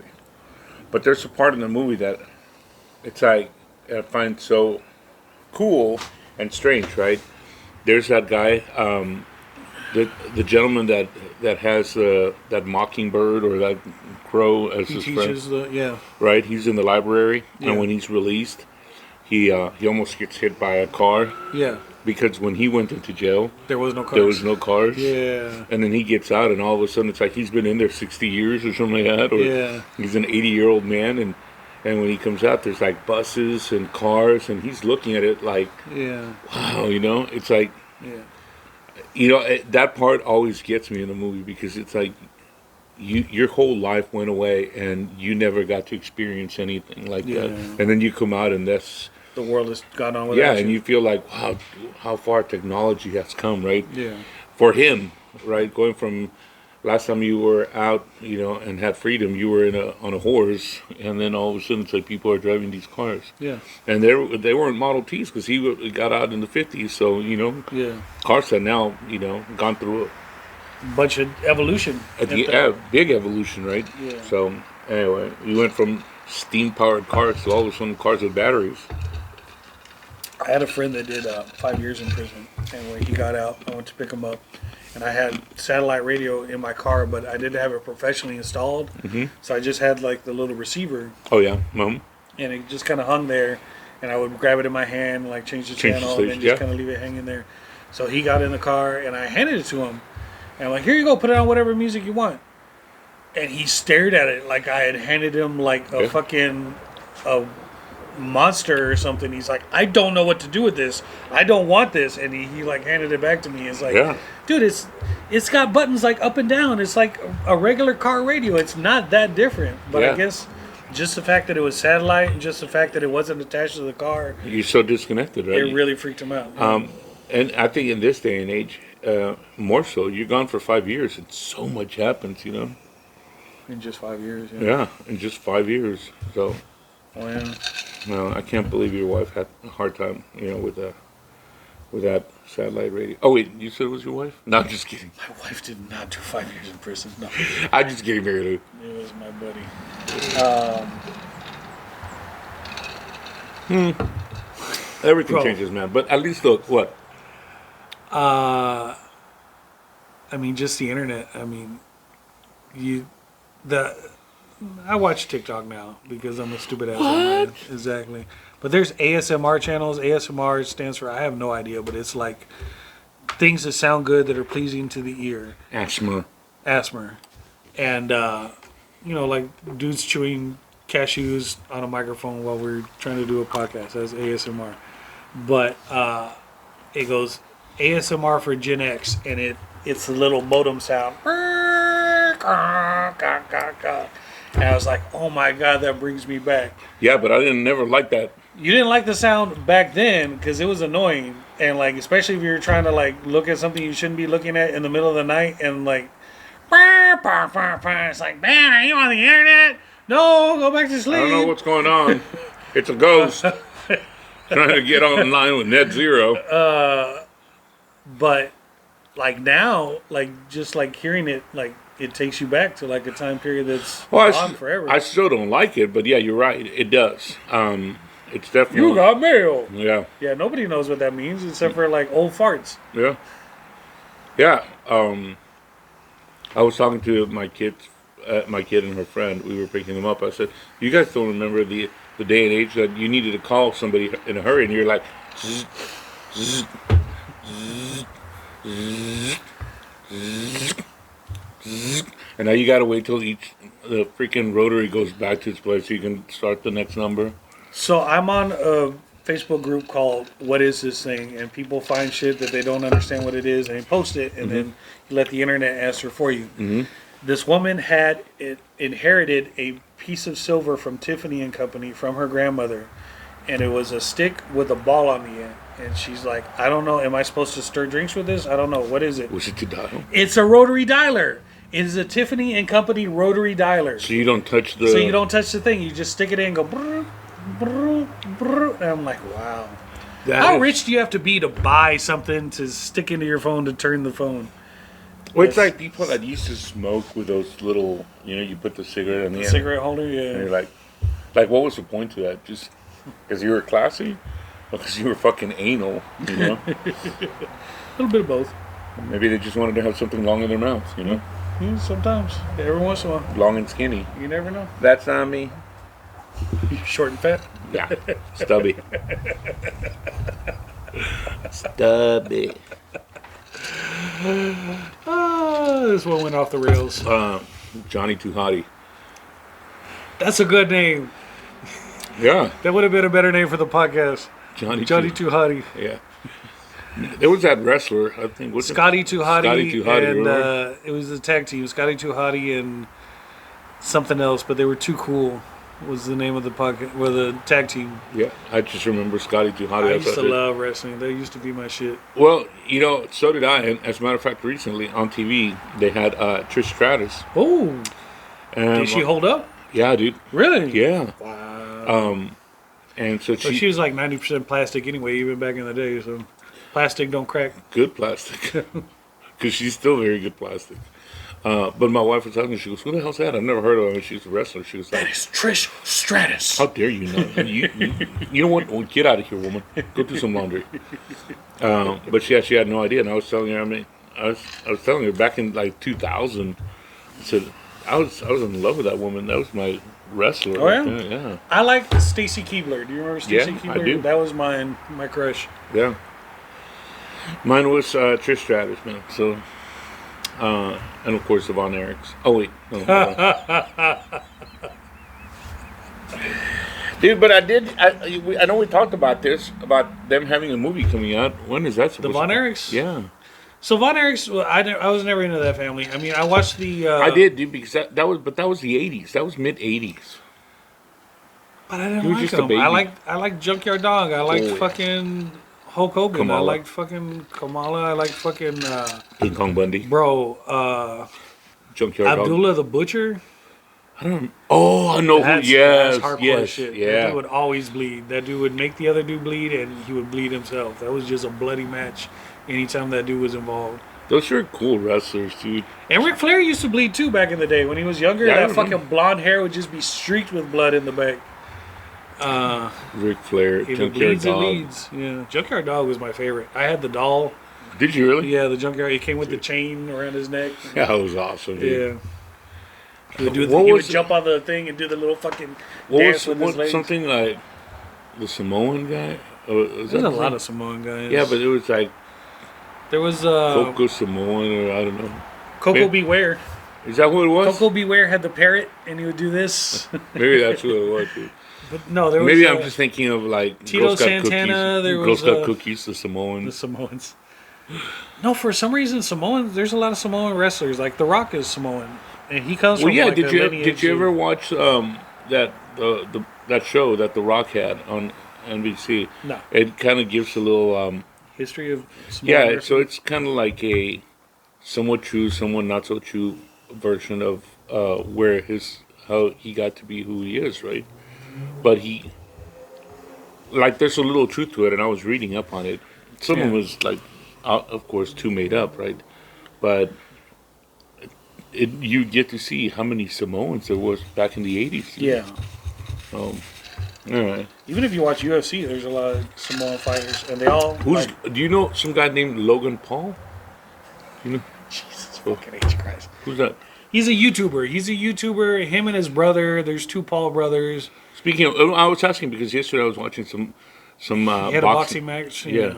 [SPEAKER 2] But there's a part in the movie that it's like I find so cool and strange, right? There's that guy, the gentleman that has that mockingbird or that crow as
[SPEAKER 1] He
[SPEAKER 2] his friend,
[SPEAKER 1] teaches the
[SPEAKER 2] right? He's in the library,
[SPEAKER 1] Yeah.
[SPEAKER 2] and when he's released, he almost gets hit by a car
[SPEAKER 1] yeah.
[SPEAKER 2] because when he went into jail,
[SPEAKER 1] There was no cars.
[SPEAKER 2] there was no cars.
[SPEAKER 1] Yeah.
[SPEAKER 2] And then he gets out, and all of a sudden it's like he's been in there 60 years or something like that, or
[SPEAKER 1] Yeah.
[SPEAKER 2] he's an 80-year-old man, and when he comes out, there's like buses and cars, and he's looking at it like,
[SPEAKER 1] Yeah.
[SPEAKER 2] wow, it's like,
[SPEAKER 1] Yeah.
[SPEAKER 2] that part always gets me in a movie because it's like your whole life went away and you never got to experience anything like that,
[SPEAKER 1] Yeah.
[SPEAKER 2] and then you come out and that's
[SPEAKER 1] The world has gone on without
[SPEAKER 2] yeah,
[SPEAKER 1] you.
[SPEAKER 2] and you feel like wow, how far technology has come, right?
[SPEAKER 1] Yeah.
[SPEAKER 2] For him, right, going from last time you were out, and had freedom, you were on a horse, and then all of a sudden it's like people are driving these cars,
[SPEAKER 1] Yeah.
[SPEAKER 2] and they weren't Model Ts because he got out in the 50s, so
[SPEAKER 1] Yeah.
[SPEAKER 2] cars have now gone through
[SPEAKER 1] Bunch of evolution.
[SPEAKER 2] a big evolution, right?
[SPEAKER 1] Yeah.
[SPEAKER 2] So anyway, we went from steam powered cars to all of a sudden cars with batteries.
[SPEAKER 1] I had a friend that did 5 years in prison, and when he got out, I went to pick him up, and I had satellite radio in my car, but I didn't have it professionally installed, so I just had like the little receiver,
[SPEAKER 2] Oh yeah, Mom.
[SPEAKER 1] and it just kind of hung there, and I would grab it in my hand, like change the
[SPEAKER 2] Change the
[SPEAKER 1] channel, and then
[SPEAKER 2] station,
[SPEAKER 1] just
[SPEAKER 2] yeah.
[SPEAKER 1] kind of leave it hanging there. So he got in the car, and I handed it to him, and I'm like, "Here you go, put it on whatever music you want." And he stared at it like I had handed him like a
[SPEAKER 2] Yeah.
[SPEAKER 1] fucking a monster or something. He's like, "I don't know what to do with this. I don't want this." And he like handed it back to me. It's like,
[SPEAKER 2] Yeah.
[SPEAKER 1] dude, it's got buttons like up and down. It's like a regular car radio. It's not that different. But
[SPEAKER 2] Yeah.
[SPEAKER 1] I guess just the fact that it was satellite and just the fact that it wasn't attached to the car,
[SPEAKER 2] You're so disconnected, right?
[SPEAKER 1] it really freaked him out.
[SPEAKER 2] And I think in this day and age, more so, you're gone for 5 years and so much happens,
[SPEAKER 1] In just 5 years.
[SPEAKER 2] Yeah, in just 5 years. So,
[SPEAKER 1] Oh, yeah.
[SPEAKER 2] no, I can't believe your wife had a hard time, with that satellite radio. Oh, wait, you said it was your wife? No, I'm just kidding.
[SPEAKER 1] My wife did not do 5 years in prison. No,
[SPEAKER 2] I'm just kidding, Mary Lou.
[SPEAKER 1] it was my buddy.
[SPEAKER 2] Everything
[SPEAKER 1] Bro.
[SPEAKER 2] changes, man. But at least look, what?
[SPEAKER 1] I mean, just the internet. I mean, I watch TikTok now because I'm a stupid ass. Man. Exactly. But there's ASMR channels. ASMR stands for I have no idea, but it's like things that sound good that are pleasing to the ear.
[SPEAKER 2] Asthma.
[SPEAKER 1] ASMR, and like dudes chewing cashews on a microphone while we're trying to do a podcast. That's ASMR. But it goes ASMR for Gen X, and it's the little modem sound. And I was like, oh my god, that brings me back.
[SPEAKER 2] Yeah, but I didn't never like that.
[SPEAKER 1] You didn't like the sound back then because it was annoying, and like especially if you're trying to like look at something you shouldn't be looking at in the middle of the night, and like it's like, man, are you on the internet? No, go back to sleep.
[SPEAKER 2] I don't know what's going on. It's a ghost. Trying to get online with net zero.
[SPEAKER 1] But like now, like just like hearing it, like it takes you back to like a time period that's gone forever.
[SPEAKER 2] I still don't like it, but yeah, you're right. It does. It's definitely.
[SPEAKER 1] You got mail.
[SPEAKER 2] Yeah.
[SPEAKER 1] Yeah, nobody knows what that means except for like old farts.
[SPEAKER 2] Yeah. Yeah. I was talking to my kid and her friend. We were picking them up. I said, "You guys don't remember the day and age that you needed to call somebody in a hurry, and you're like, zzz, zzz, zzz, zzz, zzz, zzz, and now you gotta wait till the freaking rotary goes back to its place so you can start the next number."
[SPEAKER 1] So I'm on a Facebook group called "What Is This Thing?" and people find shit that they don't understand what it is, and they post it, and then you let the internet answer for you. This woman had inherited a piece of silver from Tiffany and Company from her grandmother, and it was a stick with a ball on the end. And she's like, "I don't know. Am I supposed to stir drinks with this? I don't know. What is it?"
[SPEAKER 2] Was it to dial?
[SPEAKER 1] It's a rotary dialer. It is a Tiffany and Company rotary dialer.
[SPEAKER 2] So you don't touch the.
[SPEAKER 1] So you don't touch the thing. You just stick it in and go. Brr, brr, brr. And I'm like, wow. How rich do you have to be to buy something to stick into your phone to turn the phone?
[SPEAKER 2] Well, it's like people that used to smoke with those little, you put the cigarette in the end.
[SPEAKER 1] Cigarette holder,
[SPEAKER 2] And
[SPEAKER 1] yeah.
[SPEAKER 2] you're like, what was the point to that? Just Because you were classy? Or because you were fucking anal, you know?
[SPEAKER 1] A little bit of both.
[SPEAKER 2] Maybe they just wanted to have something long in their mouth, you know?
[SPEAKER 1] Sometimes, every once in a while,
[SPEAKER 2] Long and skinny.
[SPEAKER 1] you never know.
[SPEAKER 2] That's not me.
[SPEAKER 1] Short and fat.
[SPEAKER 2] Yeah. Stubby. Stubby.
[SPEAKER 1] This one went off the rails.
[SPEAKER 2] Johnny Too Hottie.
[SPEAKER 1] That's a good name.
[SPEAKER 2] Yeah.
[SPEAKER 1] That would have been a better name for the podcast.
[SPEAKER 2] Johnny
[SPEAKER 1] Too Hottie.
[SPEAKER 2] Yeah. There was that wrestler, I think. What's
[SPEAKER 1] Scotty Too Hottie.
[SPEAKER 2] Scotty Too Hottie,
[SPEAKER 1] and
[SPEAKER 2] remember?
[SPEAKER 1] it was a tag team. Scotty Too Hottie and something else, but they were too cool. Was the name of the podcast, or the tag team.
[SPEAKER 2] Yeah, I just remember Scotty Too Hottie.
[SPEAKER 1] I
[SPEAKER 2] That's
[SPEAKER 1] used to
[SPEAKER 2] what I did.
[SPEAKER 1] love wrestling. That used to be my shit.
[SPEAKER 2] Well, you know, so did I. And as a matter of fact, recently on TV, they had Trish Stratus.
[SPEAKER 1] Oh,
[SPEAKER 2] And,
[SPEAKER 1] did she hold up?
[SPEAKER 2] Yeah, dude.
[SPEAKER 1] Really?
[SPEAKER 2] Yeah.
[SPEAKER 1] Wow.
[SPEAKER 2] And so
[SPEAKER 1] But she was like 90% plastic anyway, even back in the day. So plastic don't crack.
[SPEAKER 2] good plastic. Because she's still very good plastic. But my wife was telling me, she goes, "Who the hell's that? I've never heard of her." And she's a wrestler. She was like,
[SPEAKER 1] That is Trish Stratus.
[SPEAKER 2] "How dare you know? You know what? Well, get out of here, woman. Go do some laundry." But she had no idea. And I was telling her, I was telling her back in like 2000, I said, I was in love with that woman. That was my wrestler.
[SPEAKER 1] Oh, yeah?
[SPEAKER 2] right there, yeah.
[SPEAKER 1] I like Stacy Keibler. Do you remember Stacy
[SPEAKER 2] Yeah,
[SPEAKER 1] Keibler?
[SPEAKER 2] I do.
[SPEAKER 1] That was my crush.
[SPEAKER 2] Yeah. Mine was Trish Stratus, man. So, and of course the Von Erichs. Oh wait, no. Dude, but I know we talked about this about them having a movie coming out. When is that supposed
[SPEAKER 1] The Von
[SPEAKER 2] to?
[SPEAKER 1] Erichs?
[SPEAKER 2] Yeah,
[SPEAKER 1] So Von Erichs, well, I was never into that family. I mean, I watched the.
[SPEAKER 2] I did, dude, because that was the '80s. That was mid '80s.
[SPEAKER 1] But I didn't
[SPEAKER 2] He was
[SPEAKER 1] like
[SPEAKER 2] just a
[SPEAKER 1] them.
[SPEAKER 2] baby.
[SPEAKER 1] I liked Junkyard Dog. I liked
[SPEAKER 2] Oh, yeah.
[SPEAKER 1] fucking Hulk Hogan. I
[SPEAKER 2] Kamala.
[SPEAKER 1] liked fucking Kamala. I liked fucking
[SPEAKER 2] King Kong Bundy, Junkyard Dog.
[SPEAKER 1] Abdullah the Butcher.
[SPEAKER 2] Oh, I know who.
[SPEAKER 1] That's
[SPEAKER 2] Yes,
[SPEAKER 1] hardcore
[SPEAKER 2] yes,
[SPEAKER 1] shit. That
[SPEAKER 2] yeah.
[SPEAKER 1] dude would always bleed. That dude would make the other dude bleed, and he would bleed himself. That was just a bloody match anytime that dude was involved.
[SPEAKER 2] Those are cool wrestlers, dude.
[SPEAKER 1] And Ric Flair used to bleed too back in the day when he was younger.
[SPEAKER 2] Yeah, I
[SPEAKER 1] that
[SPEAKER 2] remember.
[SPEAKER 1] fucking blonde hair would just be streaked with blood in the back.
[SPEAKER 2] Ric Flair,
[SPEAKER 1] If it
[SPEAKER 2] Junkyard
[SPEAKER 1] bleeds, it
[SPEAKER 2] Dog.
[SPEAKER 1] leads. Yeah, Junkyard Dog was my favorite. I had the doll.
[SPEAKER 2] Did you really?
[SPEAKER 1] Yeah, the Junkyard. It came with the chain around his neck.
[SPEAKER 2] Yeah, that was awesome, dude.
[SPEAKER 1] Yeah. He would,
[SPEAKER 2] What
[SPEAKER 1] he would
[SPEAKER 2] was
[SPEAKER 1] jump on the thing and do the little fucking
[SPEAKER 2] What
[SPEAKER 1] dance
[SPEAKER 2] was
[SPEAKER 1] with his legs.
[SPEAKER 2] something like the Samoan guy? Was
[SPEAKER 1] There's
[SPEAKER 2] that
[SPEAKER 1] a
[SPEAKER 2] the
[SPEAKER 1] lot
[SPEAKER 2] thing?
[SPEAKER 1] of Samoan guys.
[SPEAKER 2] Yeah, but it was like
[SPEAKER 1] there was
[SPEAKER 2] Coco Samoan, or I don't know.
[SPEAKER 1] Coco
[SPEAKER 2] Maybe-
[SPEAKER 1] Beware.
[SPEAKER 2] Is that what it was?
[SPEAKER 1] Coco Beware had the parrot, and he would do this.
[SPEAKER 2] Maybe that's what it was, dude.
[SPEAKER 1] But no, there was
[SPEAKER 2] Maybe I'm just thinking of like
[SPEAKER 1] Tito
[SPEAKER 2] Girl Scout
[SPEAKER 1] Santana,
[SPEAKER 2] cookies.
[SPEAKER 1] there
[SPEAKER 2] Girl
[SPEAKER 1] was,
[SPEAKER 2] Scout cookies, the Samoan.
[SPEAKER 1] the Samoans. No, for some reason Samoans. There's a lot of Samoan wrestlers. Like The Rock is Samoan, and he comes
[SPEAKER 2] Well,
[SPEAKER 1] from
[SPEAKER 2] yeah.
[SPEAKER 1] like
[SPEAKER 2] Did
[SPEAKER 1] a
[SPEAKER 2] you
[SPEAKER 1] lineage
[SPEAKER 2] ever
[SPEAKER 1] of-
[SPEAKER 2] watch that show that The Rock had on NBC?
[SPEAKER 1] No.
[SPEAKER 2] It kind of gives a little
[SPEAKER 1] history of Samoan
[SPEAKER 2] yeah.
[SPEAKER 1] wrestling?
[SPEAKER 2] So it's kind of like a somewhat true, somewhat not so true version of how he got to be who he is, right? But there's a little truth to it, and I was reading up on it. Some of it
[SPEAKER 1] Yeah.
[SPEAKER 2] was like, of course, too made up, right? But you get to see how many Samoans there was back in the '80s.
[SPEAKER 1] Yeah.
[SPEAKER 2] All right.
[SPEAKER 1] Even if you watch UFC, there's a lot of Samoan fighters, and they all.
[SPEAKER 2] Do you know some guy named Logan Paul? You know
[SPEAKER 1] Jesus fucking H Christ.
[SPEAKER 2] who's that?
[SPEAKER 1] He's a YouTuber. Him and his brother. There's two Paul brothers.
[SPEAKER 2] Speaking of, I was asking because yesterday I was watching some
[SPEAKER 1] He had a boxing match.
[SPEAKER 2] Yeah.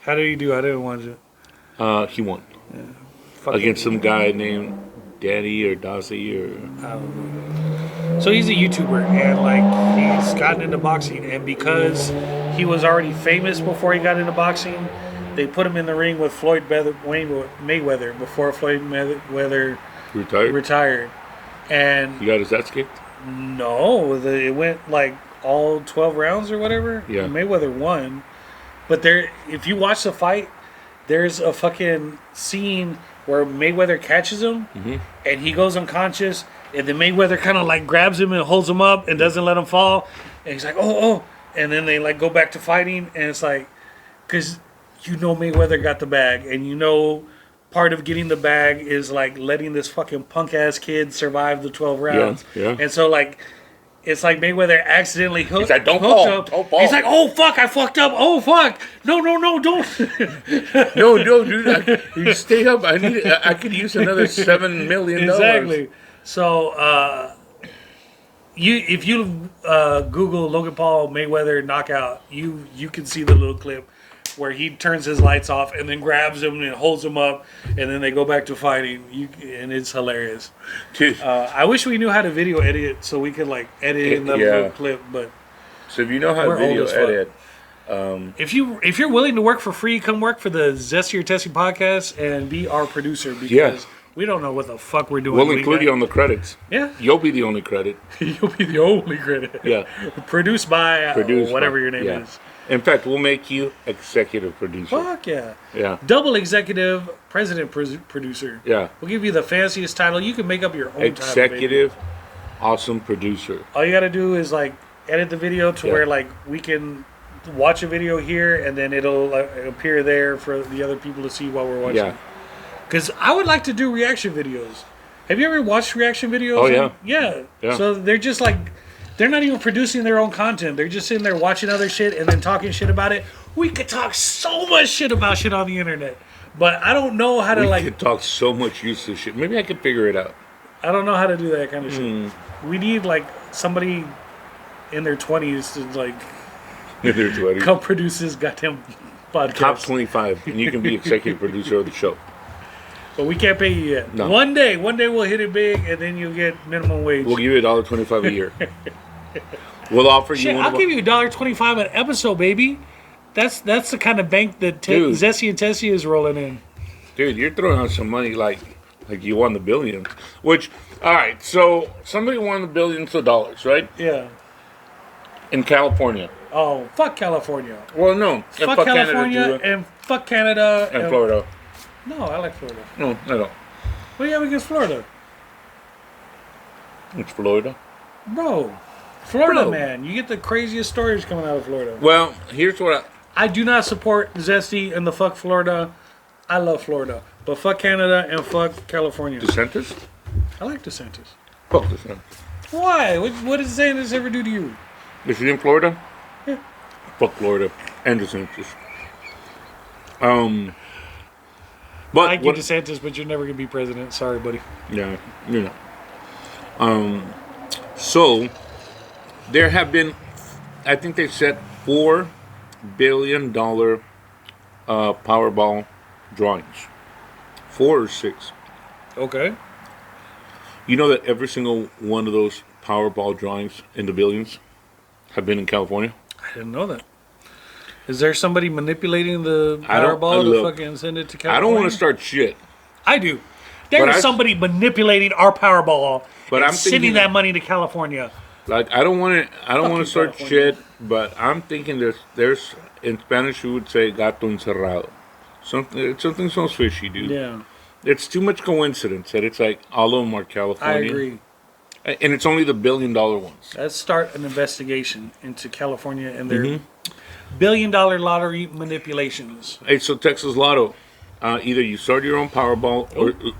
[SPEAKER 1] How did he do? I didn't watch it.
[SPEAKER 2] He won
[SPEAKER 1] Fucking-
[SPEAKER 2] against some guy named Danny or Dazzy or
[SPEAKER 1] So he's a YouTuber, and like he's gotten into boxing, and because he was already famous before he got into boxing, they put him in the ring with Floyd Mayweather before Floyd Mayweather
[SPEAKER 2] retired.
[SPEAKER 1] retired. And
[SPEAKER 2] He got his ass kicked.
[SPEAKER 1] no, it went like all 12 rounds or whatever.
[SPEAKER 2] Yeah.
[SPEAKER 1] Mayweather won. But if you watch the fight, there's a fucking scene where Mayweather catches him and he goes unconscious, and then Mayweather kind of like grabs him and holds him up and doesn't let him fall. And he's like, oh. And then they like go back to fighting, and it's like, because Mayweather got the bag, and part of getting the bag is like letting this fucking punk ass kid survive the 12 rounds.
[SPEAKER 2] Yeah.
[SPEAKER 1] And so like it's like Mayweather accidentally hooked.
[SPEAKER 2] He's like, "Don't
[SPEAKER 1] hooked
[SPEAKER 2] fall,
[SPEAKER 1] up.
[SPEAKER 2] don't fall."
[SPEAKER 1] He's like, "Oh fuck, I fucked up. Oh fuck, no, don't."
[SPEAKER 2] No, dude, you stay up. I could use another $7 million.
[SPEAKER 1] Exactly. So, if you Google Logan Paul Mayweather knockout, you can see the little clip where he turns his lights off and then grabs him and holds him up, and then they go back to fighting. And it's hilarious.
[SPEAKER 2] Dude.
[SPEAKER 1] I wish we knew how to video edit it so we could like edit in the little clip. But
[SPEAKER 2] So if you know how to
[SPEAKER 1] We're old
[SPEAKER 2] video
[SPEAKER 1] as fuck.
[SPEAKER 2] edit,
[SPEAKER 1] if you're willing to work for free, come work for the Zesty or Tessie podcast and be our producer because
[SPEAKER 2] Yeah.
[SPEAKER 1] we don't know what the fuck we're doing.
[SPEAKER 2] we'll
[SPEAKER 1] We
[SPEAKER 2] include
[SPEAKER 1] got-
[SPEAKER 2] you on the credits.
[SPEAKER 1] Yeah,
[SPEAKER 2] You'll be the only credit.
[SPEAKER 1] you'll be the only credit.
[SPEAKER 2] Yeah.
[SPEAKER 1] Produced by
[SPEAKER 2] Produced
[SPEAKER 1] whatever
[SPEAKER 2] by-
[SPEAKER 1] your name
[SPEAKER 2] yeah.
[SPEAKER 1] is.
[SPEAKER 2] In fact, we'll make you executive producer.
[SPEAKER 1] Fuck yeah.
[SPEAKER 2] Yeah.
[SPEAKER 1] Double executive, president producer.
[SPEAKER 2] Yeah.
[SPEAKER 1] We'll give you the fanciest title. You can make up your own title.
[SPEAKER 2] Executive, awesome producer.
[SPEAKER 1] Baby. All you got to do is like edit the video to
[SPEAKER 2] Yeah.
[SPEAKER 1] where like we can watch a video here and then it'll appear there for the other people to see while we're watching.
[SPEAKER 2] Yeah.
[SPEAKER 1] Because I would like to do reaction videos. Have you ever watched reaction videos?
[SPEAKER 2] Oh, yeah.
[SPEAKER 1] Yeah.
[SPEAKER 2] Yeah.
[SPEAKER 1] So they're just like, they're not even producing their own content. They're just sitting there watching other shit and then talking shit about it. We could talk so much shit about shit on the internet. But I don't know how to
[SPEAKER 2] We
[SPEAKER 1] like,
[SPEAKER 2] could talk so much useless shit. Maybe I could figure it out.
[SPEAKER 1] I don't know how to do that kind of
[SPEAKER 2] Hmm.
[SPEAKER 1] shit. We need like somebody in their 20s to like
[SPEAKER 2] There's what
[SPEAKER 1] come produce this goddamn podcast.
[SPEAKER 2] Top 25, and you can be executive producer of the show.
[SPEAKER 1] But we can't pay you yet.
[SPEAKER 2] No.
[SPEAKER 1] One day we'll hit it big and then you'll get minimum wage.
[SPEAKER 2] We'll give you $1.25 a year. We'll offer
[SPEAKER 1] Shit,
[SPEAKER 2] you
[SPEAKER 1] I'll give you $1.25 an episode, baby. That's the kind of bank that
[SPEAKER 2] Dude.
[SPEAKER 1] Zessie and Tessie is rolling in.
[SPEAKER 2] Dude, you're throwing out some money like you won the billions. Which, all right, so somebody won the billions of dollars, right?
[SPEAKER 1] Yeah.
[SPEAKER 2] In California.
[SPEAKER 1] Oh, fuck California.
[SPEAKER 2] Well, no. And
[SPEAKER 1] Fuck
[SPEAKER 2] Canada,
[SPEAKER 1] California
[SPEAKER 2] too,
[SPEAKER 1] and fuck Canada.
[SPEAKER 2] and Florida.
[SPEAKER 1] No, I like Florida.
[SPEAKER 2] No, I don't.
[SPEAKER 1] What do you have against Florida?
[SPEAKER 2] It's Florida.
[SPEAKER 1] Bro. Florida,
[SPEAKER 2] Bro.
[SPEAKER 1] man. You get the craziest stories coming out of Florida.
[SPEAKER 2] Well, here's what
[SPEAKER 1] I do not support Zesty and the fuck Florida. I love Florida. But fuck Canada and fuck California.
[SPEAKER 2] DeSantis?
[SPEAKER 1] I like DeSantis.
[SPEAKER 2] Fuck DeSantis.
[SPEAKER 1] Why? What does DeSantis ever do to you?
[SPEAKER 2] Is he in Florida?
[SPEAKER 1] Yeah.
[SPEAKER 2] Fuck Florida and DeSantis. But
[SPEAKER 1] I like you,
[SPEAKER 2] what,
[SPEAKER 1] DeSantis, but you're never going to be president. Sorry, buddy.
[SPEAKER 2] yeah, you know. So there have been, I think they said $4 billion Powerball drawings. 4 or 6.
[SPEAKER 1] Okay.
[SPEAKER 2] You know that every single one of those Powerball drawings in the billions have been in California?
[SPEAKER 1] I didn't know that. Is there somebody manipulating the
[SPEAKER 2] I don't-
[SPEAKER 1] Powerball to
[SPEAKER 2] look,
[SPEAKER 1] fucking send it to California?
[SPEAKER 2] I don't want to start shit.
[SPEAKER 1] I do. There
[SPEAKER 2] But
[SPEAKER 1] is
[SPEAKER 2] I-
[SPEAKER 1] somebody manipulating our Powerball
[SPEAKER 2] But
[SPEAKER 1] and
[SPEAKER 2] I'm
[SPEAKER 1] sending
[SPEAKER 2] thinking-
[SPEAKER 1] that money to California.
[SPEAKER 2] Like I don't want to. I don't
[SPEAKER 1] Fuck
[SPEAKER 2] want
[SPEAKER 1] you,
[SPEAKER 2] to start
[SPEAKER 1] California.
[SPEAKER 2] shit. But I'm thinking there's in Spanish we would say gato encerrado. Something sounds fishy, dude.
[SPEAKER 1] Yeah,
[SPEAKER 2] It's too much coincidence that it's like all of them are
[SPEAKER 1] I
[SPEAKER 2] California.
[SPEAKER 1] agree.
[SPEAKER 2] And it's only the $1 billion ones.
[SPEAKER 1] Let's start an investigation into California and their
[SPEAKER 2] Mm-hmm.
[SPEAKER 1] billion-dollar lottery manipulations.
[SPEAKER 2] Hey, so Texas Lotto, either you start your own Powerball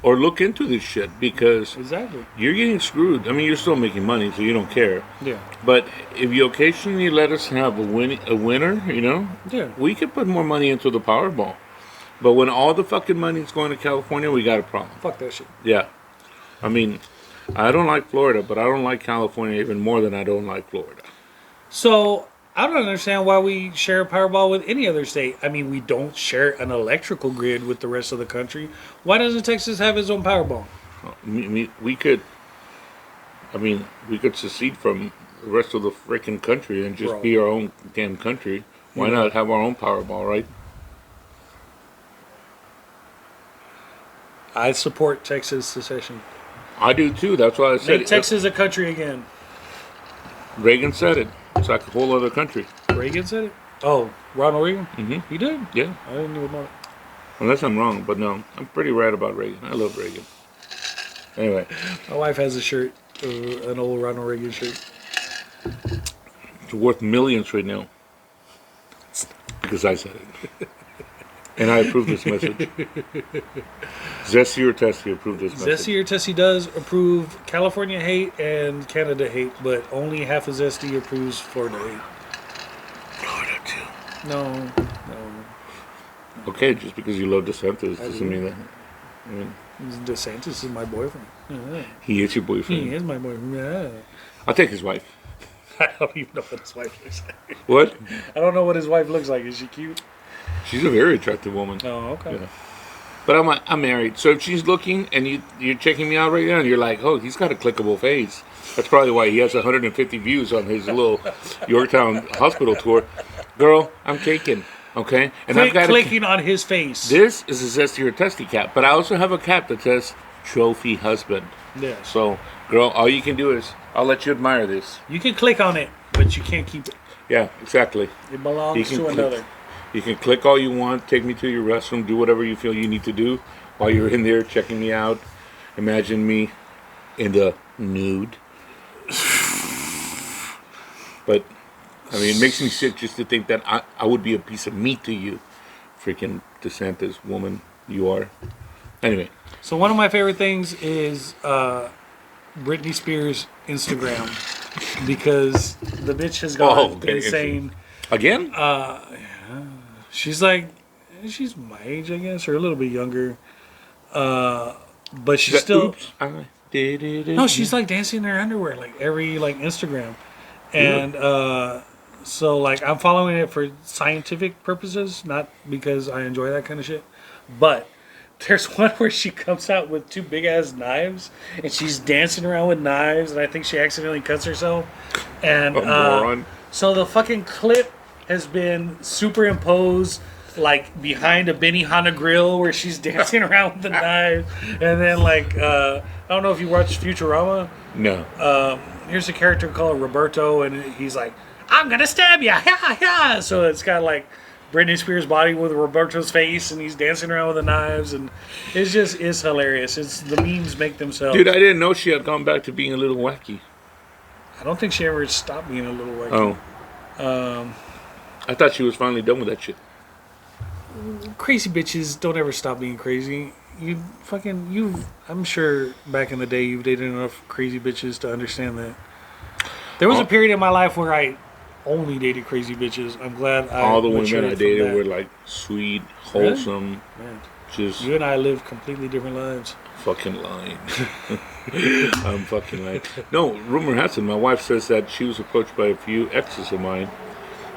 [SPEAKER 2] or look into this shit because
[SPEAKER 1] Exactly.
[SPEAKER 2] you're getting screwed. I mean, you're still making money, so you don't care.
[SPEAKER 1] Yeah.
[SPEAKER 2] But if you occasionally let us have a winner, you know,
[SPEAKER 1] Yeah.
[SPEAKER 2] we could put more money into the Powerball. But when all the fucking money's going to California, we got a problem.
[SPEAKER 1] Fuck that shit.
[SPEAKER 2] Yeah. I mean, I don't like Florida, but I don't like California even more than I don't like Florida.
[SPEAKER 1] So I don't understand why we share a Powerball with any other state. I mean, we don't share an electrical grid with the rest of the country. Why doesn't Texas have its own Powerball?
[SPEAKER 2] We could, I mean, we could secede from the rest of the freaking country and just
[SPEAKER 1] Bro.
[SPEAKER 2] be our own damn country. Why
[SPEAKER 1] Yeah.
[SPEAKER 2] not have our own Powerball, right?
[SPEAKER 1] I support Texas secession.
[SPEAKER 2] I do too. That's why I said
[SPEAKER 1] Make Texas a country again.
[SPEAKER 2] Reagan said it. It's like a whole other country.
[SPEAKER 1] Reagan said it? Oh, Ronald Reagan?
[SPEAKER 2] Mhm.
[SPEAKER 1] He did?
[SPEAKER 2] Yeah.
[SPEAKER 1] I didn't even know it.
[SPEAKER 2] Unless I'm wrong, but no, I'm pretty right about Reagan. I love Reagan. Anyway,
[SPEAKER 1] My wife has a shirt, an old Ronald Reagan shirt.
[SPEAKER 2] it's worth millions right now. Because I said it. And I approve this message. Zesty or Testy approved this message.
[SPEAKER 1] Zesty or Tessie does approve California hate and Canada hate, but only half of Zesty approves Florida hate.
[SPEAKER 2] Florida too.
[SPEAKER 1] No.
[SPEAKER 2] Okay, just because you love DeSantis doesn't mean that. I mean,
[SPEAKER 1] DeSantis is my boyfriend. Yeah.
[SPEAKER 2] he is your boyfriend.
[SPEAKER 1] He is my boyfriend. Yeah.
[SPEAKER 2] I'll take his wife.
[SPEAKER 1] I don't even know what his wife looks like.
[SPEAKER 2] What?
[SPEAKER 1] I don't know what his wife looks like. Is she cute?
[SPEAKER 2] She's a very attractive woman.
[SPEAKER 1] Oh, okay.
[SPEAKER 2] Yeah. But I'm married, so if she's looking and you're checking me out right now, and you're like, oh, he's got a clickable face. That's probably why he has 150 views on his little Yorktown hospital tour. Girl, I'm taken. Okay, and
[SPEAKER 1] Quit
[SPEAKER 2] I've got
[SPEAKER 1] clicking on his face.
[SPEAKER 2] This is a Zesty or Testy cap, but I also have a cap that says Trophy Husband.
[SPEAKER 1] Yeah.
[SPEAKER 2] So, girl, all you can do is I'll let you admire this.
[SPEAKER 1] You can click on it, but you can't keep it.
[SPEAKER 2] Yeah, exactly.
[SPEAKER 1] It belongs to
[SPEAKER 2] click.
[SPEAKER 1] another.
[SPEAKER 2] You can click all you want, take me to your restroom, do whatever you feel you need to do while you're in there checking me out. Imagine me in the nude. But, I mean, it makes me sick just to think that I would be a piece of meat to you. Freaking DeSantis woman you are. Anyway.
[SPEAKER 1] So one of my favorite things is Britney Spears' Instagram, because the bitch has gone insane.
[SPEAKER 2] Again?
[SPEAKER 1] She's my age, I guess, or a little bit younger. But she's still.
[SPEAKER 2] Oops, I did it.
[SPEAKER 1] No, she's like dancing in her underwear, like every Instagram, and so like I'm following it for scientific purposes, not because I enjoy that kind of shit. But there's one where she comes out with two big ass knives, and she's dancing around with knives, and I think she accidentally cuts herself. And so the fucking clip has been superimposed like behind a Benihana grill where she's dancing around with the knife, and then like I don't know if you watched Futurama.
[SPEAKER 2] No.
[SPEAKER 1] Here's a character called Roberto, and he's like, "I'm gonna stab ya!" Yeah, yeah. So it's got like Britney Spears' body with Roberto's face, and he's dancing around with the knives, and it's hilarious. It's the memes make themselves.
[SPEAKER 2] Dude, I didn't know she had gone back to being a little wacky.
[SPEAKER 1] I don't think she ever stopped being a little wacky.
[SPEAKER 2] Oh. I thought she was finally done with that shit.
[SPEAKER 1] Crazy bitches don't ever stop being crazy. I'm sure back in the day you've dated enough crazy bitches to understand that. There was a period in my life where I only dated crazy bitches. I'm glad
[SPEAKER 2] all the women I dated were like sweet, wholesome.
[SPEAKER 1] Really? Man.
[SPEAKER 2] Just
[SPEAKER 1] you and I live completely different lives.
[SPEAKER 2] Fucking lying. I'm fucking lying. No, rumor has it, my wife says that she was approached by a few exes of mine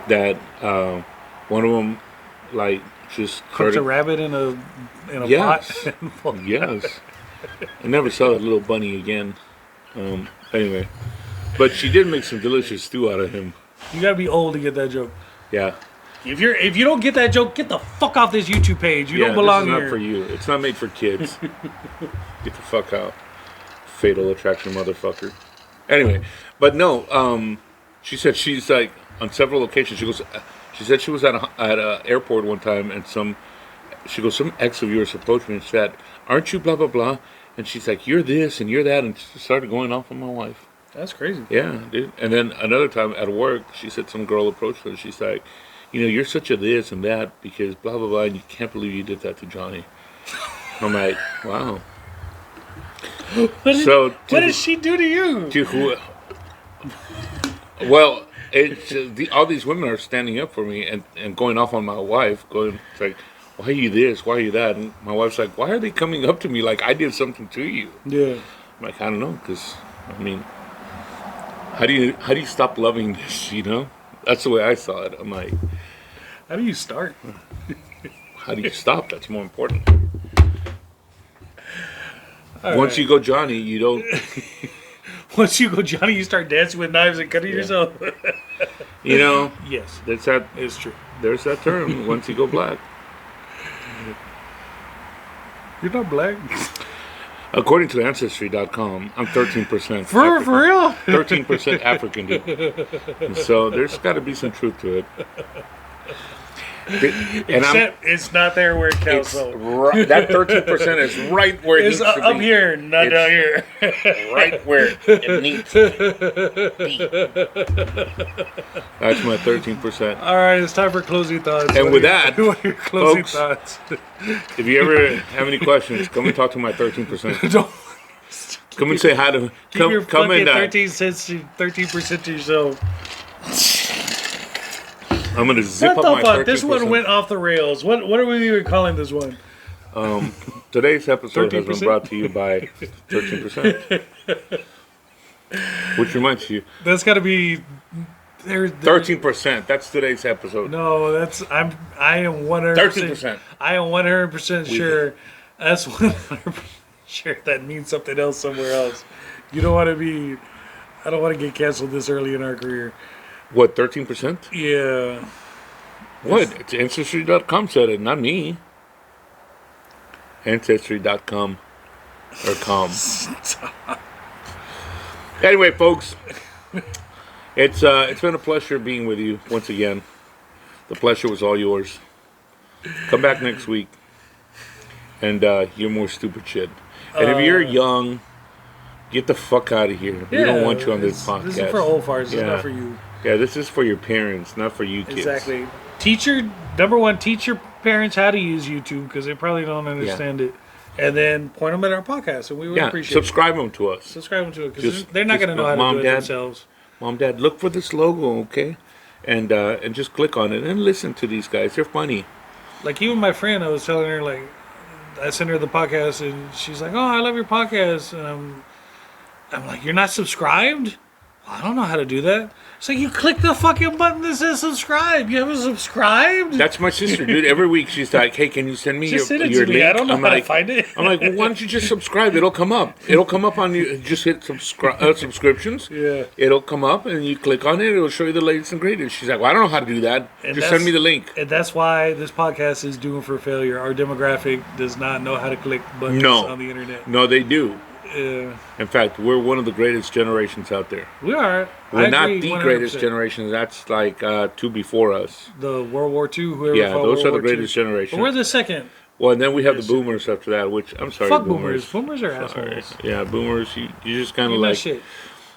[SPEAKER 2] that one of them like just
[SPEAKER 1] cooked a rabbit in a
[SPEAKER 2] yes.
[SPEAKER 1] pot.
[SPEAKER 2] Yes. I never saw that little bunny again. Anyway, but she did make some delicious stew out of him.
[SPEAKER 1] You gotta be old to get that joke.
[SPEAKER 2] Yeah.
[SPEAKER 1] If you don't get that joke, get the fuck off this YouTube page. You don't belong
[SPEAKER 2] this is
[SPEAKER 1] here.
[SPEAKER 2] not for you. It's not made for kids. Get the fuck out. Fatal Attraction motherfucker. Anyway, but no, she said she's like on several occasions. She said she was at a airport one time, and some ex of yours approached me and said, "Aren't you blah blah blah?" And she's like, "You're this and you're that," and she started going off on my wife.
[SPEAKER 1] That's crazy.
[SPEAKER 2] Yeah, dude. And then another time at work, she said some girl approached her. She's like, "You're such a this and that because blah blah blah, and you can't believe you did that to Johnny." I'm like, wow.
[SPEAKER 1] What did she do to you?
[SPEAKER 2] To who? Well, all these women are standing up for me and going off on my wife, going like, "Why are you this? Why are you that?" And my wife's like, "Why are they coming up to me like I did something to you?"
[SPEAKER 1] Yeah.
[SPEAKER 2] I'm like, I don't know, because I mean, how do you stop loving this? That's the way I saw it. I'm like,
[SPEAKER 1] how do you start?
[SPEAKER 2] How do you stop? That's more important.
[SPEAKER 1] All
[SPEAKER 2] Once
[SPEAKER 1] right.
[SPEAKER 2] you go Johnny, you don't.
[SPEAKER 1] Once you go Johnny, you start dancing with knives and cutting yourself.
[SPEAKER 2] Yes, that's that.
[SPEAKER 1] It's true.
[SPEAKER 2] There's that term. Once you go black.
[SPEAKER 1] You're not black.
[SPEAKER 2] According to Ancestry.com, I'm 13%.
[SPEAKER 1] For real?
[SPEAKER 2] 13% African, dude. And so there's got to be some truth to it. And
[SPEAKER 1] Except it's not there where it counts.
[SPEAKER 2] it's
[SPEAKER 1] So
[SPEAKER 2] right, that 13% is right where it
[SPEAKER 1] it's
[SPEAKER 2] needs to
[SPEAKER 1] up
[SPEAKER 2] be.
[SPEAKER 1] here, not down here.
[SPEAKER 2] Right where it needs to be. That's my 13%.
[SPEAKER 1] All right, it's time for closing thoughts.
[SPEAKER 2] And
[SPEAKER 1] What
[SPEAKER 2] with
[SPEAKER 1] are your-
[SPEAKER 2] that,
[SPEAKER 1] what are your closing
[SPEAKER 2] folks,
[SPEAKER 1] thoughts?
[SPEAKER 2] If you ever have any questions, come and talk to my 13%.
[SPEAKER 1] Don't
[SPEAKER 2] Come and say hi to
[SPEAKER 1] keep your
[SPEAKER 2] come
[SPEAKER 1] fucking
[SPEAKER 2] and
[SPEAKER 1] 13% to yourself.
[SPEAKER 2] I'm gonna zip
[SPEAKER 1] What
[SPEAKER 2] up
[SPEAKER 1] the
[SPEAKER 2] my
[SPEAKER 1] fuck?
[SPEAKER 2] 13%.
[SPEAKER 1] This one went off the rails. What are we even calling this one?
[SPEAKER 2] Today's episode has been
[SPEAKER 1] 13%?
[SPEAKER 2] brought to you by 13%. Which reminds you,
[SPEAKER 1] That's got to be there.
[SPEAKER 2] 13%. That's today's episode.
[SPEAKER 1] No, I am 100%.
[SPEAKER 2] 13%.
[SPEAKER 1] I am 100% sure. That's 100% sure that means something else somewhere else. You don't want to be. I don't want to get canceled this early in our career.
[SPEAKER 2] What, 13%?
[SPEAKER 1] Yeah.
[SPEAKER 2] What? It's Ancestry.com said it, not me. Ancestry.com or com. Anyway, folks, it's been a pleasure being with you once again. The pleasure was all yours. Come back next week and hear more stupid shit. And if you're young, get the fuck out of here. We don't want you on this podcast.
[SPEAKER 1] This is for old farts. It's
[SPEAKER 2] Yeah.
[SPEAKER 1] not for you.
[SPEAKER 2] Yeah, this is for your parents, not for you kids.
[SPEAKER 1] Exactly. Number one, teach your parents how to use YouTube because they probably don't understand it. And then point them at our podcast, and we would
[SPEAKER 2] Yeah,
[SPEAKER 1] appreciate
[SPEAKER 2] subscribe them to us.
[SPEAKER 1] Subscribe them to it because
[SPEAKER 2] Just-
[SPEAKER 1] they're not
[SPEAKER 2] just
[SPEAKER 1] going to know how to
[SPEAKER 2] Mom,
[SPEAKER 1] do it
[SPEAKER 2] Dad.
[SPEAKER 1] themselves.
[SPEAKER 2] Mom, Dad, look for this logo, okay? And just click on it and listen to these guys. They're funny.
[SPEAKER 1] Like even my friend, I was telling her like, I sent her the podcast, and she's like, "Oh, I love your podcast." And I'm like, "You're not subscribed? Well, I don't know how to do that." It's like you click the fucking button that says subscribe. You haven't subscribed.
[SPEAKER 2] That's my sister, dude. Every week she's like, "Hey, can you send me
[SPEAKER 1] Just send it
[SPEAKER 2] your
[SPEAKER 1] to
[SPEAKER 2] link?"
[SPEAKER 1] me. I don't know
[SPEAKER 2] I'm
[SPEAKER 1] how
[SPEAKER 2] like,
[SPEAKER 1] to find it.
[SPEAKER 2] I'm like, well, why don't you just subscribe? It'll come up. It'll come up on you. Just hit subscriptions.
[SPEAKER 1] Yeah.
[SPEAKER 2] It'll come up, and you click on it. It'll show you the latest and greatest. She's like, "Well, I don't know how to do that.
[SPEAKER 1] And
[SPEAKER 2] Just send me the link."
[SPEAKER 1] And that's why this podcast is doomed for failure. Our demographic does not know how to click buttons
[SPEAKER 2] No.
[SPEAKER 1] on the internet.
[SPEAKER 2] No, they do.
[SPEAKER 1] Yeah,
[SPEAKER 2] In fact, we're one of the greatest generations out there.
[SPEAKER 1] we are.
[SPEAKER 2] We're
[SPEAKER 1] I
[SPEAKER 2] not
[SPEAKER 1] agree
[SPEAKER 2] the
[SPEAKER 1] 100%.
[SPEAKER 2] greatest generation. That's like two before us.
[SPEAKER 1] The World War II, whoever
[SPEAKER 2] Yeah,
[SPEAKER 1] fought
[SPEAKER 2] those
[SPEAKER 1] World
[SPEAKER 2] are the
[SPEAKER 1] War II.
[SPEAKER 2] greatest
[SPEAKER 1] But
[SPEAKER 2] generation.
[SPEAKER 1] we're the second.
[SPEAKER 2] Well, and then we have the boomers after that, which I'm sorry,
[SPEAKER 1] Fuck
[SPEAKER 2] boomers.
[SPEAKER 1] boomers. Boomers are
[SPEAKER 2] Sorry.
[SPEAKER 1] assholes.
[SPEAKER 2] Yeah, boomers. You just kind of
[SPEAKER 1] Give me
[SPEAKER 2] like
[SPEAKER 1] shit.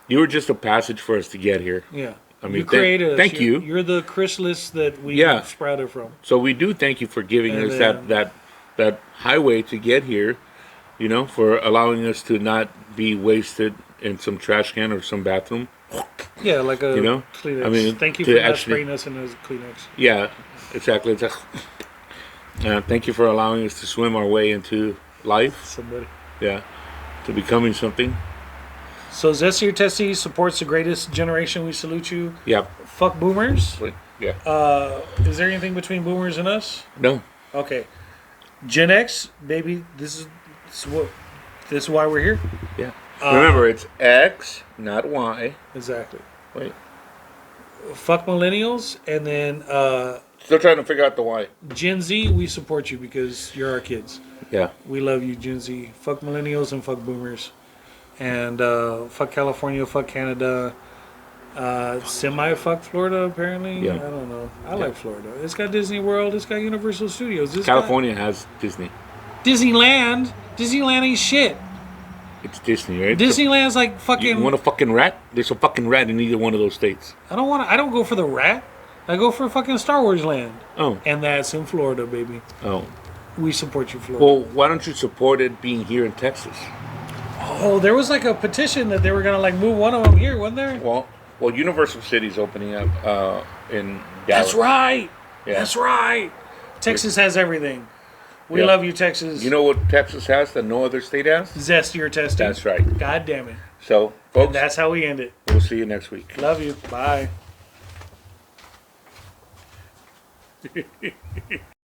[SPEAKER 2] you were just a passage for us to get here.
[SPEAKER 1] Yeah.
[SPEAKER 2] I mean,
[SPEAKER 1] you created us.
[SPEAKER 2] thank you.
[SPEAKER 1] You're the chrysalis that we
[SPEAKER 2] Yeah.
[SPEAKER 1] sprouted from.
[SPEAKER 2] So we do thank you for giving
[SPEAKER 1] And
[SPEAKER 2] us
[SPEAKER 1] then-
[SPEAKER 2] that highway to get here. You know, for allowing us to not be wasted in some trash can or some bathroom.
[SPEAKER 1] Yeah, like a
[SPEAKER 2] You know?
[SPEAKER 1] Kleenex.
[SPEAKER 2] I mean,
[SPEAKER 1] thank you
[SPEAKER 2] to
[SPEAKER 1] for not
[SPEAKER 2] actually-
[SPEAKER 1] spraying us in a Kleenex.
[SPEAKER 2] Yeah, exactly. Thank you for allowing us to swim our way into life.
[SPEAKER 1] Somebody.
[SPEAKER 2] Yeah, to becoming something.
[SPEAKER 1] So Zesty or Testy supports the greatest generation. We salute you.
[SPEAKER 2] Yeah.
[SPEAKER 1] Fuck boomers.
[SPEAKER 2] Yeah.
[SPEAKER 1] Is there anything between boomers and us?
[SPEAKER 2] No.
[SPEAKER 1] Okay. Gen X, baby. This is why we're here.
[SPEAKER 2] Yeah. Remember, it's X, not Y.
[SPEAKER 1] Exactly.
[SPEAKER 2] Wait.
[SPEAKER 1] Fuck millennials, and then
[SPEAKER 2] Still trying to figure out the Y.
[SPEAKER 1] Gen Z. We support you because you're our kids.
[SPEAKER 2] Yeah.
[SPEAKER 1] We love you, Gen Z. Fuck millennials and fuck boomers, and fuck California. Fuck Canada. Semi fuck Florida. Apparently.
[SPEAKER 2] Yeah.
[SPEAKER 1] I don't know. I like Florida. It's got Disney World. It's got Universal Studios. It's
[SPEAKER 2] California has Disney.
[SPEAKER 1] got Disneyland. Disneyland ain't shit.
[SPEAKER 2] It's Disney, right?
[SPEAKER 1] Disneyland's like
[SPEAKER 2] You
[SPEAKER 1] fucking.
[SPEAKER 2] want a fucking rat? There's a fucking rat in either one of those states.
[SPEAKER 1] I don't want. I don't go for the rat. I go for fucking Star Wars Land,
[SPEAKER 2] Oh.
[SPEAKER 1] and that's in Florida, baby.
[SPEAKER 2] Oh.
[SPEAKER 1] We support you, Florida.
[SPEAKER 2] Well, why don't you support it being here in Texas?
[SPEAKER 1] Oh, there was like a petition that they were gonna like move one of them here, wasn't there?
[SPEAKER 2] Well, Universal City's opening up in Dallas.
[SPEAKER 1] That's right.
[SPEAKER 2] Yeah.
[SPEAKER 1] That's right. Texas has everything. We
[SPEAKER 2] Yeah.
[SPEAKER 1] love you, Texas.
[SPEAKER 2] You know what Texas has that no other state has?
[SPEAKER 1] Zesty or testing.
[SPEAKER 2] That's right.
[SPEAKER 1] God damn it.
[SPEAKER 2] So,
[SPEAKER 1] And
[SPEAKER 2] folks,
[SPEAKER 1] that's how we end it.
[SPEAKER 2] we'll see you next week.
[SPEAKER 1] Love you. Bye.